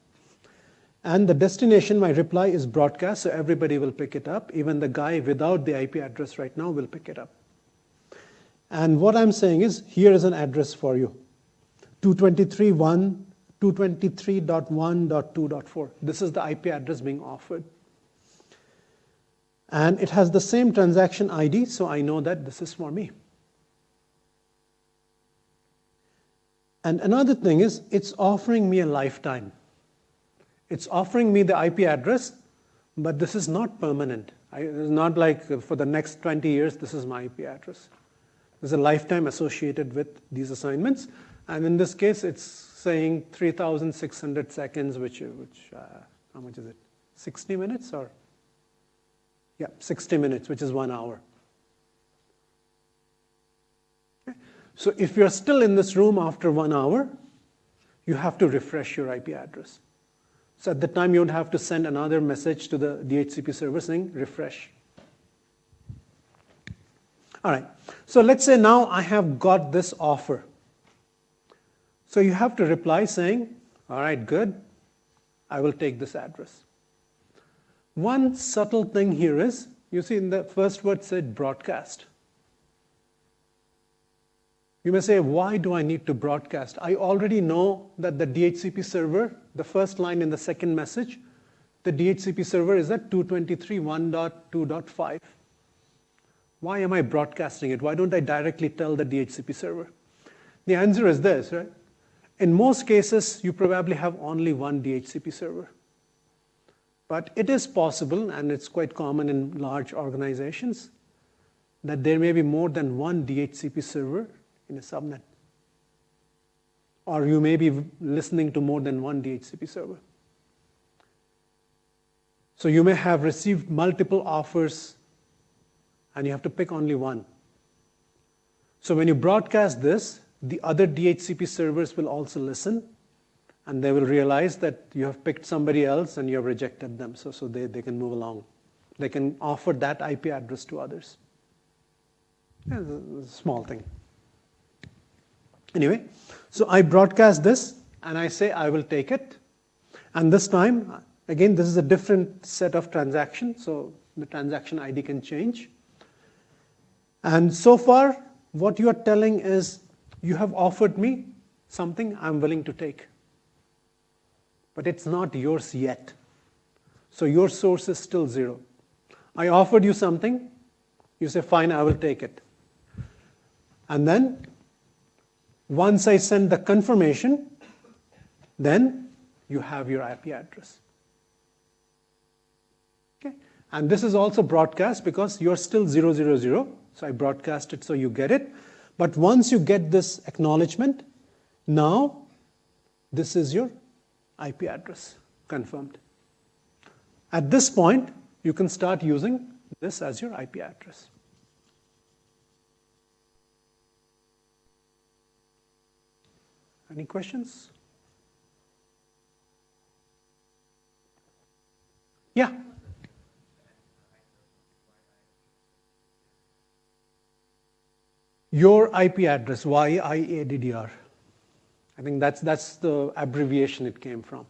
And the destination, my reply is broadcast, so everybody will pick it up. Even the guy without the IP address right now will pick it up. And what I'm saying is, here is an address for you. 223.1.2.4. This is the IP address being offered. And it has the same transaction ID, so I know that this is for me. And another thing is, it's offering me a lifetime. It's offering me the IP address, but this is not permanent. It's not like for the next 20 years, this is my IP address. There's a lifetime associated with these assignments. And in this case, it's saying 3,600 seconds, which how much is it? 60 minutes or? Yeah, 60 minutes, which is 1 hour. Okay. So if you're still in this room after 1 hour, you have to refresh your IP address. So at the time, you would have to send another message to the DHCP server saying refresh. All right. So let's say now I have got this offer. So you have to reply saying, all right, good. I will take this address. One subtle thing here is, you see in the first word said broadcast. You may say, why do I need to broadcast? I already know that the DHCP server, the first line in the second message, the DHCP server is at 223.1.2.5. Why am I broadcasting it? Why don't I directly tell the DHCP server? The answer is this, right? In most cases, you probably have only one DHCP server. But it is possible, and it's quite common in large organizations, that there may be more than one DHCP server in a subnet. Or you may be listening to more than one DHCP server. So you may have received multiple offers, and you have to pick only one. So when you broadcast this, the other DHCP servers will also listen, and they will realize that you have picked somebody else and you have rejected them, so they can move along. They can offer that IP address to others. Yeah, it's a small thing. Anyway, so I broadcast this, and I say I will take it. And this time, again, this is a different set of transactions, so the transaction ID can change. And so far, what you are telling is, you have offered me something I'm willing to take. But it's not yours yet. So your source is still 0. I offered you something, you say, fine, I will take it. And then, once I send the confirmation, then you have your IP address. Okay? And this is also broadcast because you're still 000, so I broadcast it so you get it. But once you get this acknowledgement, now this is your IP address confirmed. At this point, you can start using this as your IP address. Any questions? Yeah. Your IP address, YIADDR. I think that's the abbreviation it came from.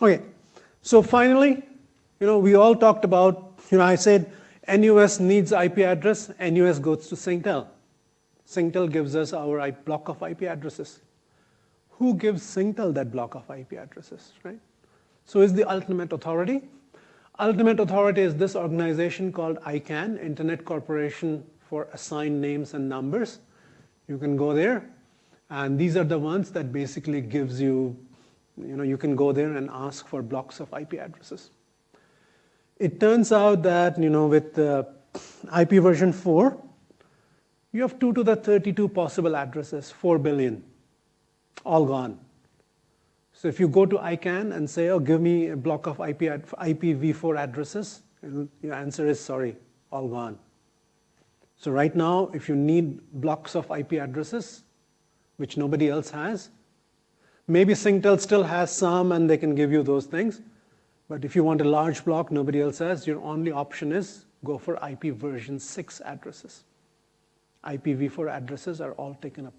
Okay, so finally, we all talked about, I said NUS needs IP address, NUS goes to Singtel. Singtel gives us our block of IP addresses. Who gives Singtel that block of IP addresses, right? So is the ultimate authority. Ultimate authority is this organization called ICANN, Internet Corporation for Assigned Names and Numbers. You can go there, and these are the ones that basically gives you, you can go there and ask for blocks of IP addresses. It turns out that, with IP version 4, you have 2 to the 32 possible addresses, 4 billion, all gone. So if you go to ICANN and say, oh, give me a block of IPv4 addresses, your answer is, sorry, all gone. So right now, if you need blocks of IP addresses, which nobody else has, maybe Singtel still has some and they can give you those things. But if you want a large block nobody else has, your only option is go for IP version 6 addresses. IPv4 addresses are all taken up.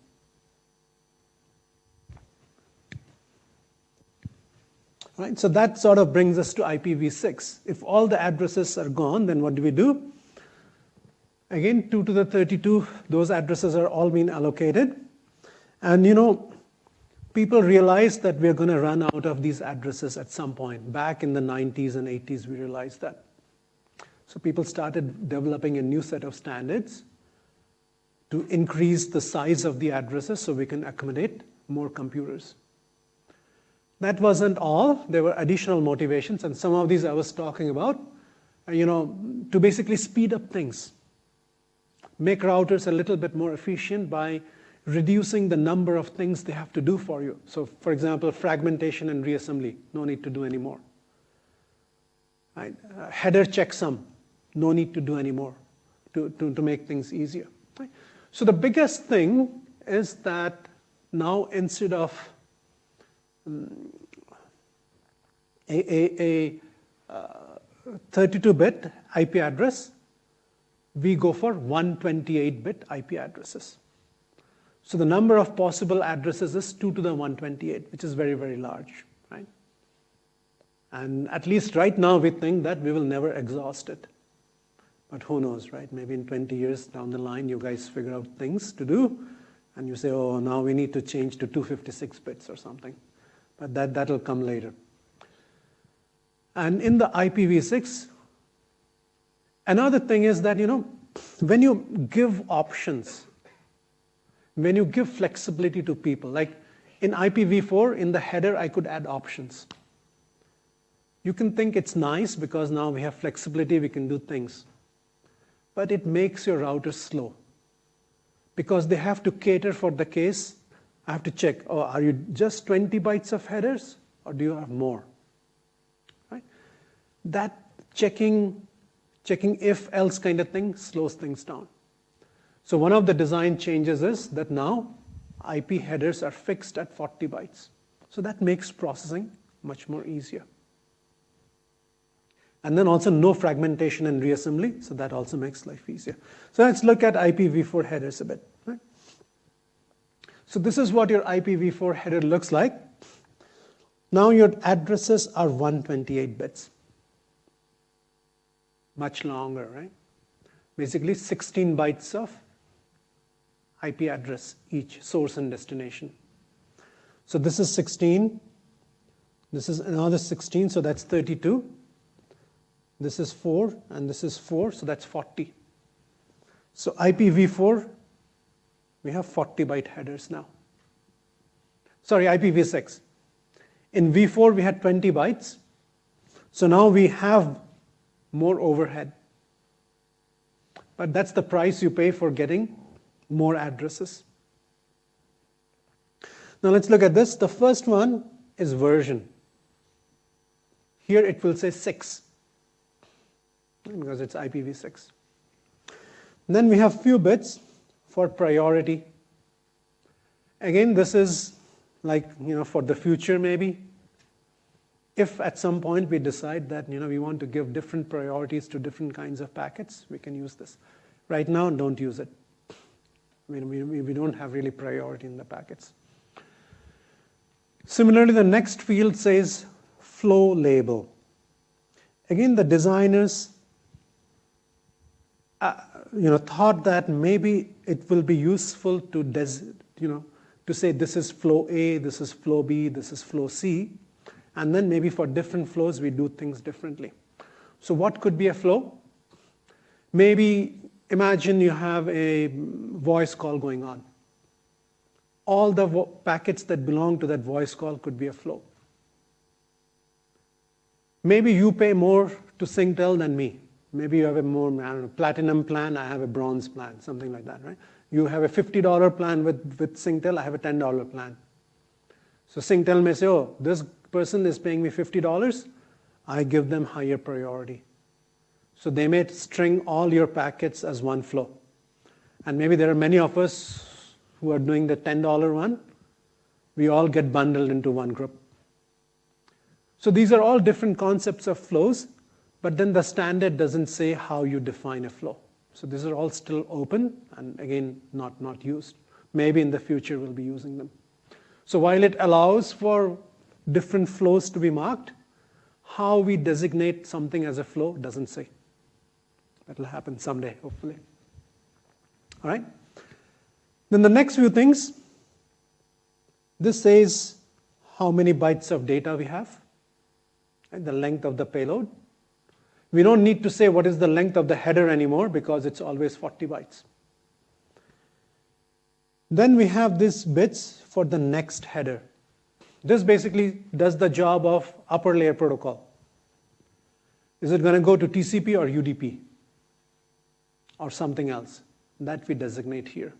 Right, so that sort of brings us to IPv6. If all the addresses are gone, then what do we do? Again, 2 to the 32, those addresses are all being allocated. And people realized that we're going to run out of these addresses at some point. Back in the 90s and 80s, we realized that. So people started developing a new set of standards to increase the size of the addresses so we can accommodate more computers. That wasn't all. There were additional motivations, and some of these I was talking about, to basically speed up things. Make routers a little bit more efficient by reducing the number of things they have to do for you. So, for example, fragmentation and reassembly, no need to do anymore. Right? Header checksum, no need to do anymore to make things easier. Right? So the biggest thing is that now instead of a 32-bit IP address, we go for 128-bit IP addresses. So the number of possible addresses is 2 to the 128, which is very, very large, right? And at least right now we think that we will never exhaust it. But who knows, right? Maybe in 20 years down the line, you guys figure out things to do, and you say, oh, now we need to change to 256 bits or something. But that'll come later. And in the IPv6, another thing is that, when you give options, when you give flexibility to people, like in IPv4, in the header, I could add options. You can think it's nice because now we have flexibility, we can do things. But it makes your router slow because they have to cater for the case. I have to check, oh, are you just 20 bytes of headers or do you have more? Right? That checking if else kind of thing slows things down. So one of the design changes is that now IP headers are fixed at 40 bytes. So that makes processing much more easier. And then also no fragmentation and reassembly, so that also makes life easier. So let's look at IPv4 headers a bit. Right? So this is what your IPv4 header looks like. Now your addresses are 128 bits. Much longer, right? Basically 16 bytes of IP address each, source and destination. So this is 16. This is another 16, so that's 32. This is 4, and this is 4, so that's 40. So IPv4, we have 40 byte headers now. Sorry, IPv6. In v4, we had 20 bytes. So now we have more overhead. But that's the price you pay for getting more addresses. Now let's look at this. The first one is version. Here it will say 6. Because it's IPv6. Then we have few bits for priority. Again, this is like, for the future maybe. If at some point we decide that, we want to give different priorities to different kinds of packets, we can use this. Right now, don't use it. We don't have really priority in the packets. Similarly, the next field says flow label. Again, the designers thought that maybe it will be useful to say this is flow A, this is flow B, this is flow C, and then maybe for different flows we do things differently. So what could be a flow? Maybe imagine you have a voice call going on. All the packets that belong to that voice call could be a flow. Maybe you pay more to Singtel than me. Maybe you have a more, platinum plan, I have a bronze plan, something like that, right? You have a $50 plan with Singtel, I have a $10 plan. So Singtel may say, oh, this person is paying me $50, I give them higher priority. So they may string all your packets as one flow. And maybe there are many of us who are doing the $10 one. We all get bundled into one group. So these are all different concepts of flows. But then the standard doesn't say how you define a flow. So these are all still open and again, not used. Maybe in the future we'll be using them. So while it allows for different flows to be marked, how we designate something as a flow doesn't say. That'll happen someday, hopefully. All right? Then the next few things, this says how many bytes of data we have, and the length of the payload. We don't need to say what is the length of the header anymore because it's always 40 bytes. Then we have these bits for the next header. This basically does the job of upper layer protocol. Is it going to go to TCP or UDP? Or something else? That we designate here.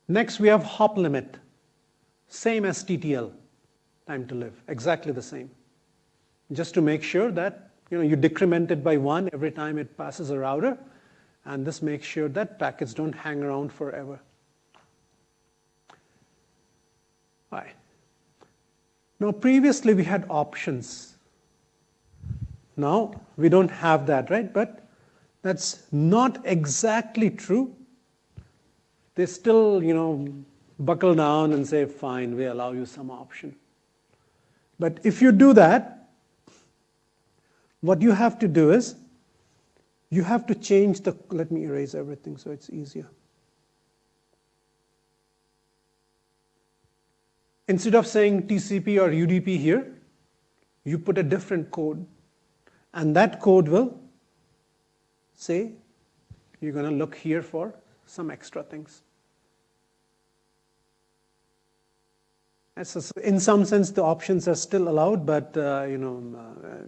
Next we have hop limit. Same as TTL, time to live, exactly the same. Just to make sure that you decrement it by 1 every time it passes a router, and this makes sure that packets don't hang around forever. All right. Now previously we had options. Now we don't have that, right? But that's not exactly true. They still, buckle down and say, fine, we allow you some option. But if you do that, what you have to do is, you have to change let me erase everything so it's easier. Instead of saying TCP or UDP here, you put a different code. And that code will say, you're going to look here for some extra things. In some sense, the options are still allowed, but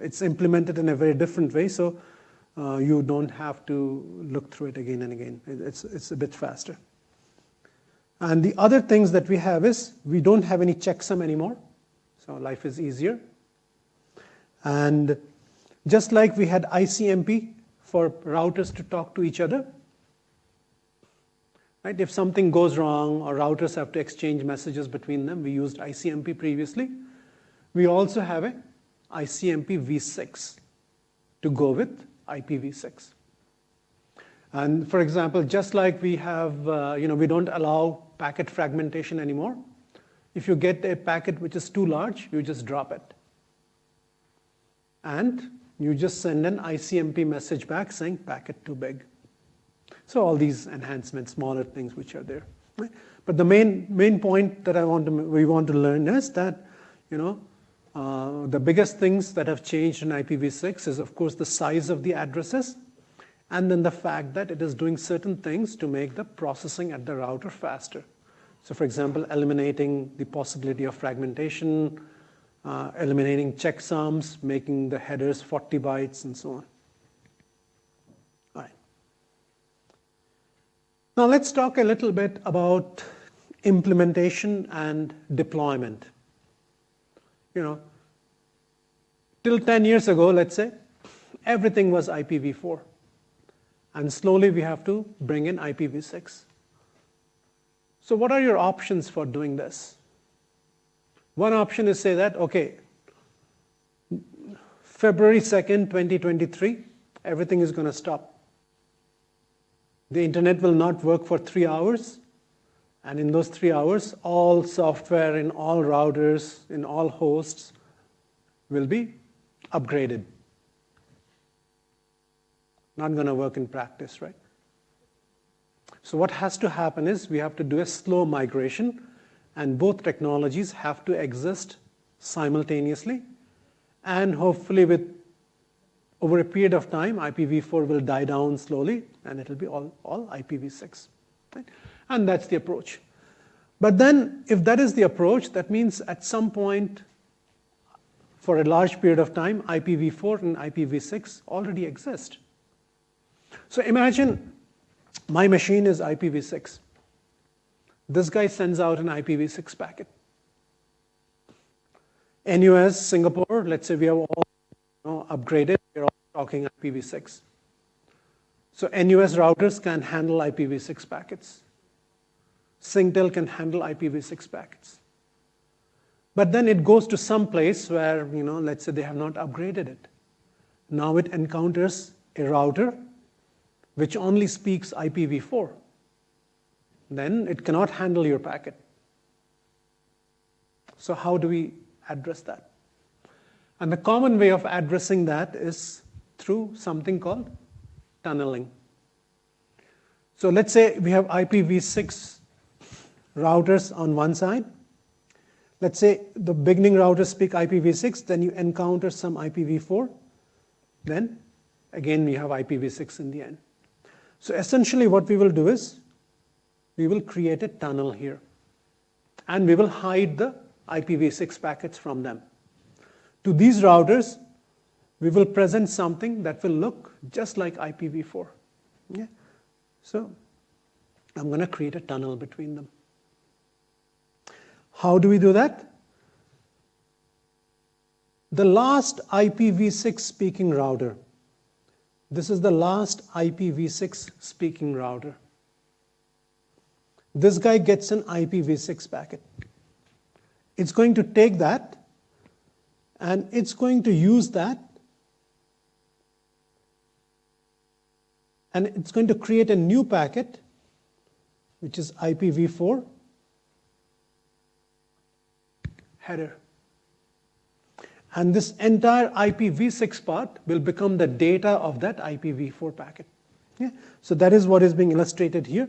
it's implemented in a very different way, so you don't have to look through it again and again. It's a bit faster. And the other things that we have is, we don't have any checksum anymore, so life is easier. And just like we had ICMP for routers to talk to each other, right? If something goes wrong or routers have to exchange messages between them, we used ICMP previously. We also have a ICMP v6 to go with IPv6. And for example, just like we have, we don't allow packet fragmentation anymore. If you get a packet which is too large, you just drop it. And you just send an ICMP message back saying packet too big. So all these enhancements, smaller things which are there. Right? But the main point that we want to learn is that, the biggest things that have changed in IPv6 is, of course, the size of the addresses, and then the fact that it is doing certain things to make the processing at the router faster. So for example, eliminating the possibility of fragmentation, eliminating checksums, making the headers 40 bytes, and so on. All right. Now let's talk a little bit about implementation and deployment. Till 10 years ago, let's say, everything was IPv4. And slowly we have to bring in IPv6. So what are your options for doing this? One option is say that, okay, February 2nd, 2023, everything is going to stop. The internet will not work for 3 hours. And in those 3 hours, all software in all routers, in all hosts, will be upgraded. Not going to work in practice, right? So what has to happen is we have to do a slow migration, and both technologies have to exist simultaneously. And hopefully over a period of time, IPv4 will die down slowly, and it will be all IPv6. Right? And that's the approach. But then, if that is the approach, that means at some point, for a large period of time, IPv4 and IPv6 already exist. So imagine my machine is IPv6. This guy sends out an IPv6 packet. NUS, Singapore, let's say we have all upgraded, we're all talking IPv6. So NUS routers can handle IPv6 packets. Singtel can handle IPv6 packets. But then it goes to some place where, let's say they have not upgraded it. Now it encounters a router which only speaks IPv4. Then it cannot handle your packet. So how do we address that? And the common way of addressing that is through something called tunneling. So let's say we have IPv6 routers on one side. Let's say the beginning routers speak IPv6, then you encounter some IPv4, then again we have IPv6 in the end. So essentially what we will do is, we will create a tunnel here, and we will hide the IPv6 packets from them. To these routers, we will present something that will look just like IPv4. Yeah? So I'm going to create a tunnel between them. How do we do that? The last IPv6 speaking router. This is the last IPv6 speaking router. This guy gets an IPv6 packet. It's going to take that, and it's going to use that, and it's going to create a new packet, which is IPv4 header. And this entire IPv6 part will become the data of that IPv4 packet. Yeah? So that is what is being illustrated here.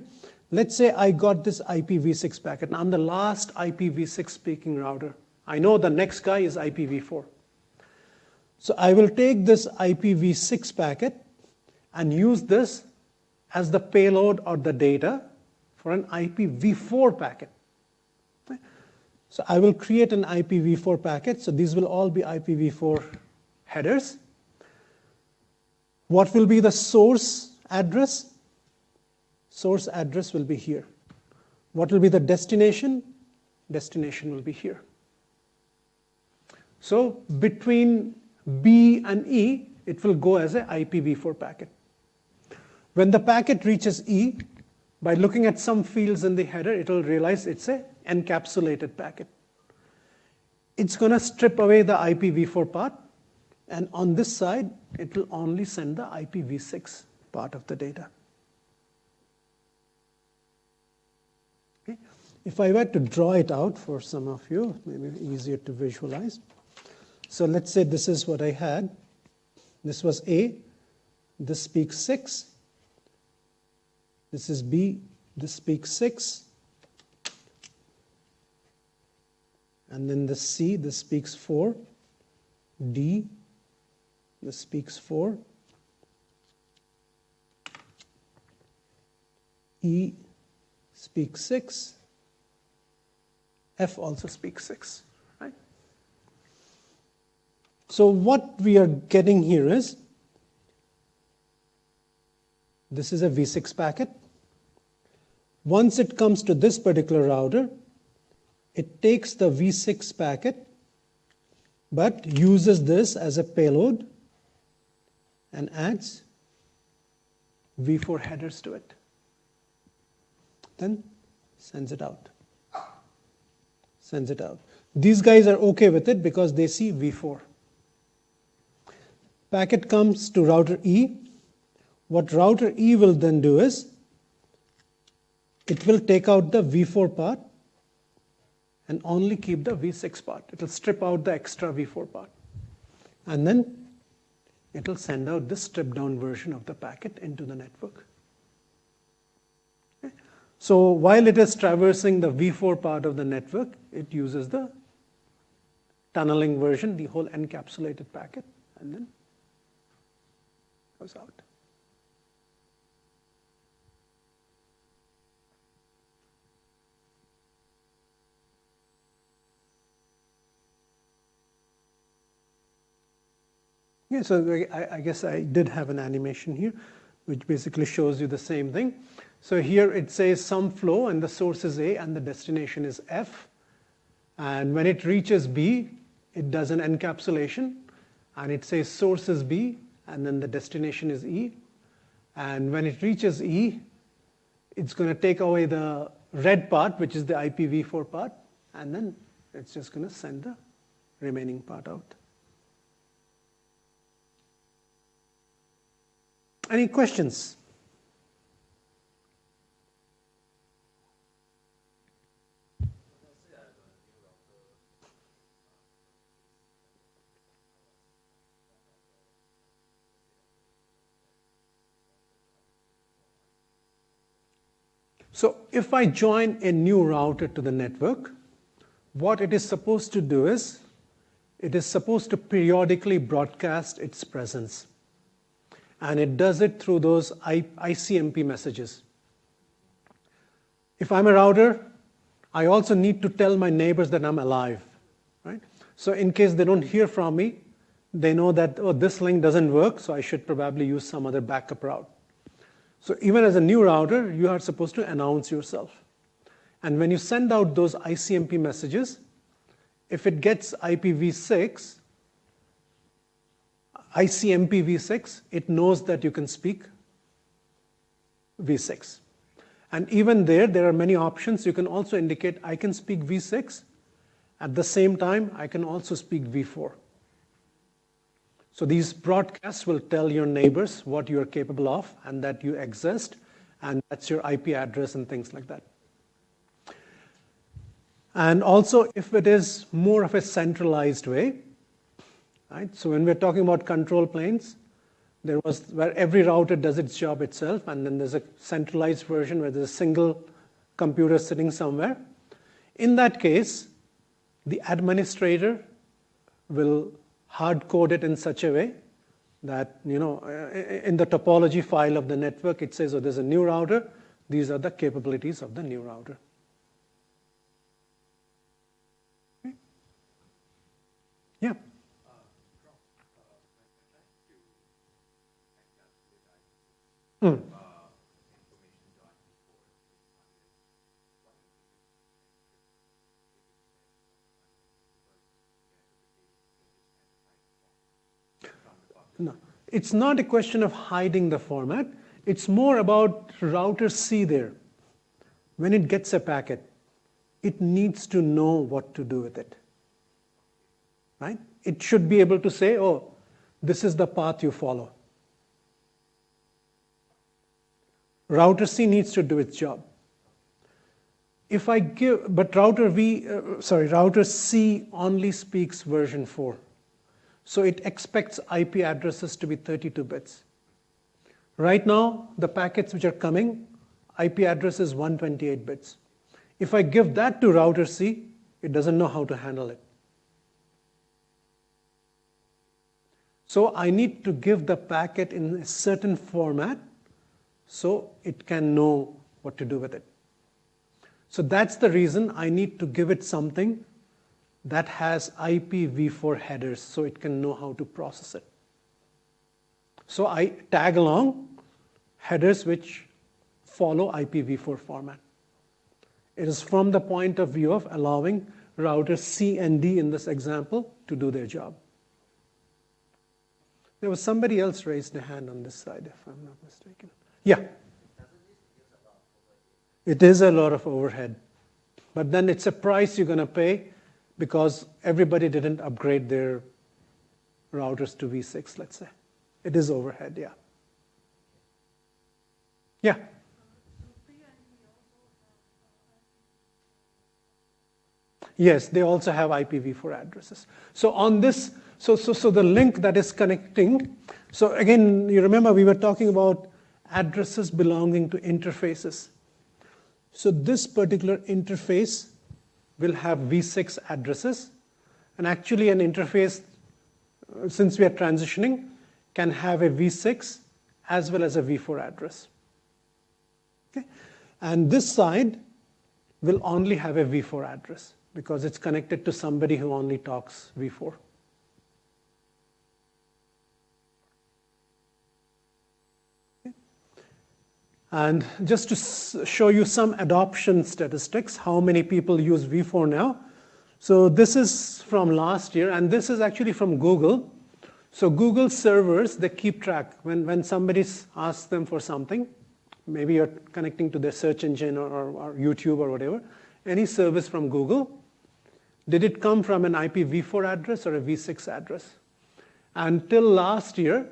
Let's say I got this IPv6 packet. Now I'm the last IPv6 speaking router. I know the next guy is IPv4. So I will take this IPv6 packet and use this as the payload or the data for an IPv4 packet. So I will create an IPv4 packet. So these will all be IPv4 headers. What will be the source address? Source address will be here. What will be the destination? Destination will be here. So between B and E, it will go as an IPv4 packet. When the packet reaches E, by looking at some fields in the header, it will realize it's an encapsulated packet. It's going to strip away the IPv4 part And on this side, it will only send the IPv6 part of the data. Okay. If I were to draw it out for some of you, maybe easier to visualize. So let's say this is what I had. This was A. This speaks 6. This is B. This speaks 6. And then the C, this speaks 4. D, this speaks 4. E speaks 6. F also speaks 6, right? So what we are getting here is, this is a V6 packet. Once it comes to this particular router, it takes the V6 packet, but uses this as a payload and adds V4 headers to it. Then sends it out. Sends it out. These guys are okay with it because they see V4. Packet comes to router E. What router E will then do is, it will take out the V4 part and only keep the V6 part. It will strip out the extra V4 part. And then it will send out this stripped down version of the packet into the network. Okay. So while it is traversing the V4 part of the network, it uses the tunneling version, the whole encapsulated packet, and then goes out. Yeah, so I guess I did have an animation here, which basically shows you the same thing. So here it says some flow, and the source is A, and the destination is F. And when it reaches B, it does an encapsulation, and it says source is B, and then the destination is E. And when it reaches E, it's going to take away the red part, which is the IPv4 part, and then it's just going to send the remaining part out. Any questions? So if I join a new router to the network, what it is supposed to do is, it is supposed to periodically broadcast its presence. And it does it through those ICMP messages. If I'm a router, I also need to tell my neighbors that I'm alive, right? So in case they don't hear from me, they know that, oh, this link doesn't work, so I should probably use some other backup route. So even as a new router, you are supposed to announce yourself. And when you send out those ICMP messages, if it gets IPv6, ICMP v6, it knows that you can speak v6. And even there are many options. You can also indicate I can speak v6. At the same time, I can also speak v4. So these broadcasts will tell your neighbors what you are capable of and that you exist, and that's your IP address and things like that. And also, if it is more of a centralized way, right? So when we're talking about control planes, there was where every router does its job itself, and then there's a centralized version where there's a single computer sitting somewhere. In that case, the administrator will hard code it in such a way that, in the topology file of the network, it says, oh, there's a new router. These are the capabilities of the new router. Okay. Yeah. No, it's not a question of hiding the format. It's more about router C there. When it gets a packet, it needs to know what to do with it. Right? It should be able to say, oh, this is the path you follow. Router C needs to do its job. If I give, but router C only speaks version 4. So it expects IP addresses to be 32 bits. Right now, the packets which are coming, IP address is 128 bits. If I give that to router C, it doesn't know how to handle it. So I need to give the packet in a certain format so it can know what to do with it. So that's the reason I need to give it something that has IPv4 headers so it can know how to process it. So I tag along headers which follow IPv4 format. It is from the point of view of allowing routers C and D in this example to do their job. There was somebody else raised a hand on this side, if I'm not mistaken. Yeah. It is a lot of overhead. But then it's a price you're going to pay because everybody didn't upgrade their routers to V6, let's say. It is overhead, yeah. Yeah. Yes, they also have IPv4 addresses. So on this, so the link that is connecting, so again, you remember we were talking about addresses belonging to interfaces. So this particular interface will have V6 addresses, and actually an interface, since we are transitioning, can have a V6 as well as a V4 address. Okay? And this side will only have a V4 address because it's connected to somebody who only talks V4. Okay? And just to show you some adoption statistics, how many people use V4 now. So this is from last year, and this is actually from Google. So Google servers, they keep track. When somebody asks them for something, maybe you're connecting to their search engine or YouTube or whatever, any service from Google, did it come from an IPv4 address or a V6 address? Until last year,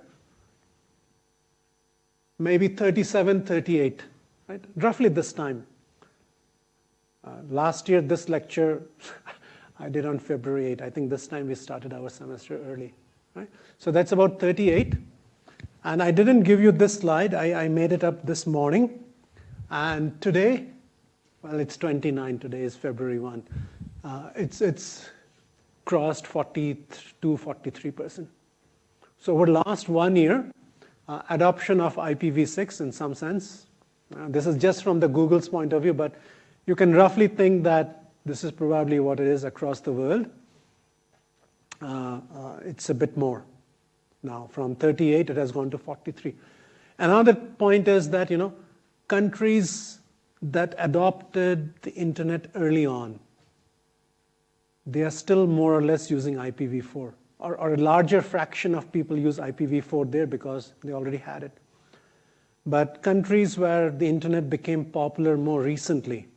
maybe 37, 38, right? Roughly this time. Last year, this lecture I did on February 8. I think this time we started our semester early. Right? So that's about 38. And I didn't give you this slide. I made it up this morning. And today, well, it's 29. Today is February 1. It's crossed 42, 43%. So over the last 1 year, adoption of IPv6 in some sense. This is just from the Google's point of view, but you can roughly think that this is probably what it is across the world. It's a bit more now. From 38, it has gone to 43. Another point is that, countries that adopted the internet early on, they are still more or less using IPv4. Or a larger fraction of people use IPv4 there because they already had it. But countries where the internet became popular more recently,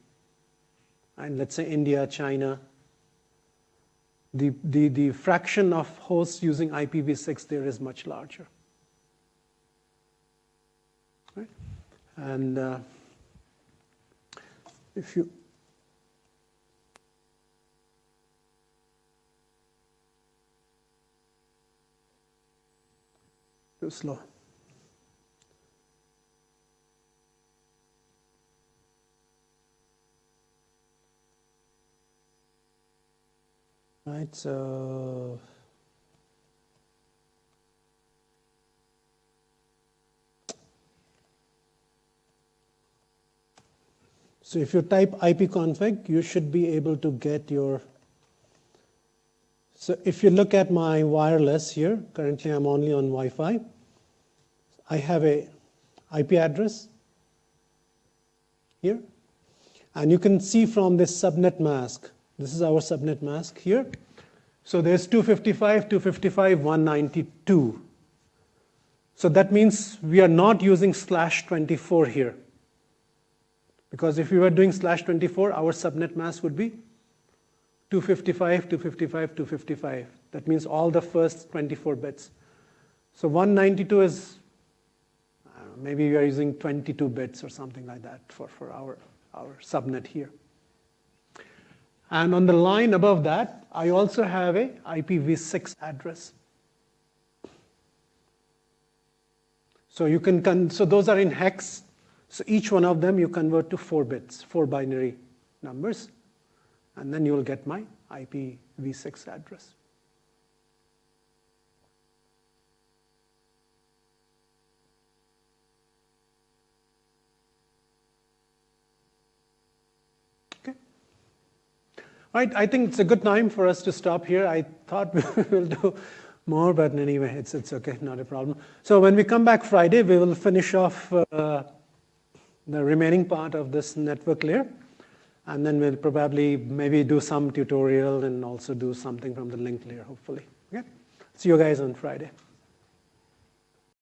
and let's say India, China, the fraction of hosts using IPv6 there is much larger. Right? And if you too slow. Right, so if you type ipconfig, you should be able to get your. So if you look at my wireless here, currently I'm only on Wi-Fi. I have a IP address here, and you can see from this subnet mask. This is our subnet mask here. So there's 255, 255, 192. So that means we are not using /24 here. Because if we were doing /24, our subnet mask would be 255, 255, 255. That means all the first 24 bits. So 192 is, I don't know, maybe we are using 22 bits or something like that for our subnet here. And on the line above that, I also have a IPv6 address. So you can, so those are in hex. So each one of them you convert to 4 bits, 4 binary numbers, and then you will get my IPv6 address. Okay. All right, I think it's a good time for us to stop here. I thought we will do more, but anyway, it's okay, not a problem. So when we come back Friday, we will finish off the remaining part of this network layer, and then we'll probably maybe do some tutorial and also do something from the link layer, hopefully. Okay? See you guys on Friday.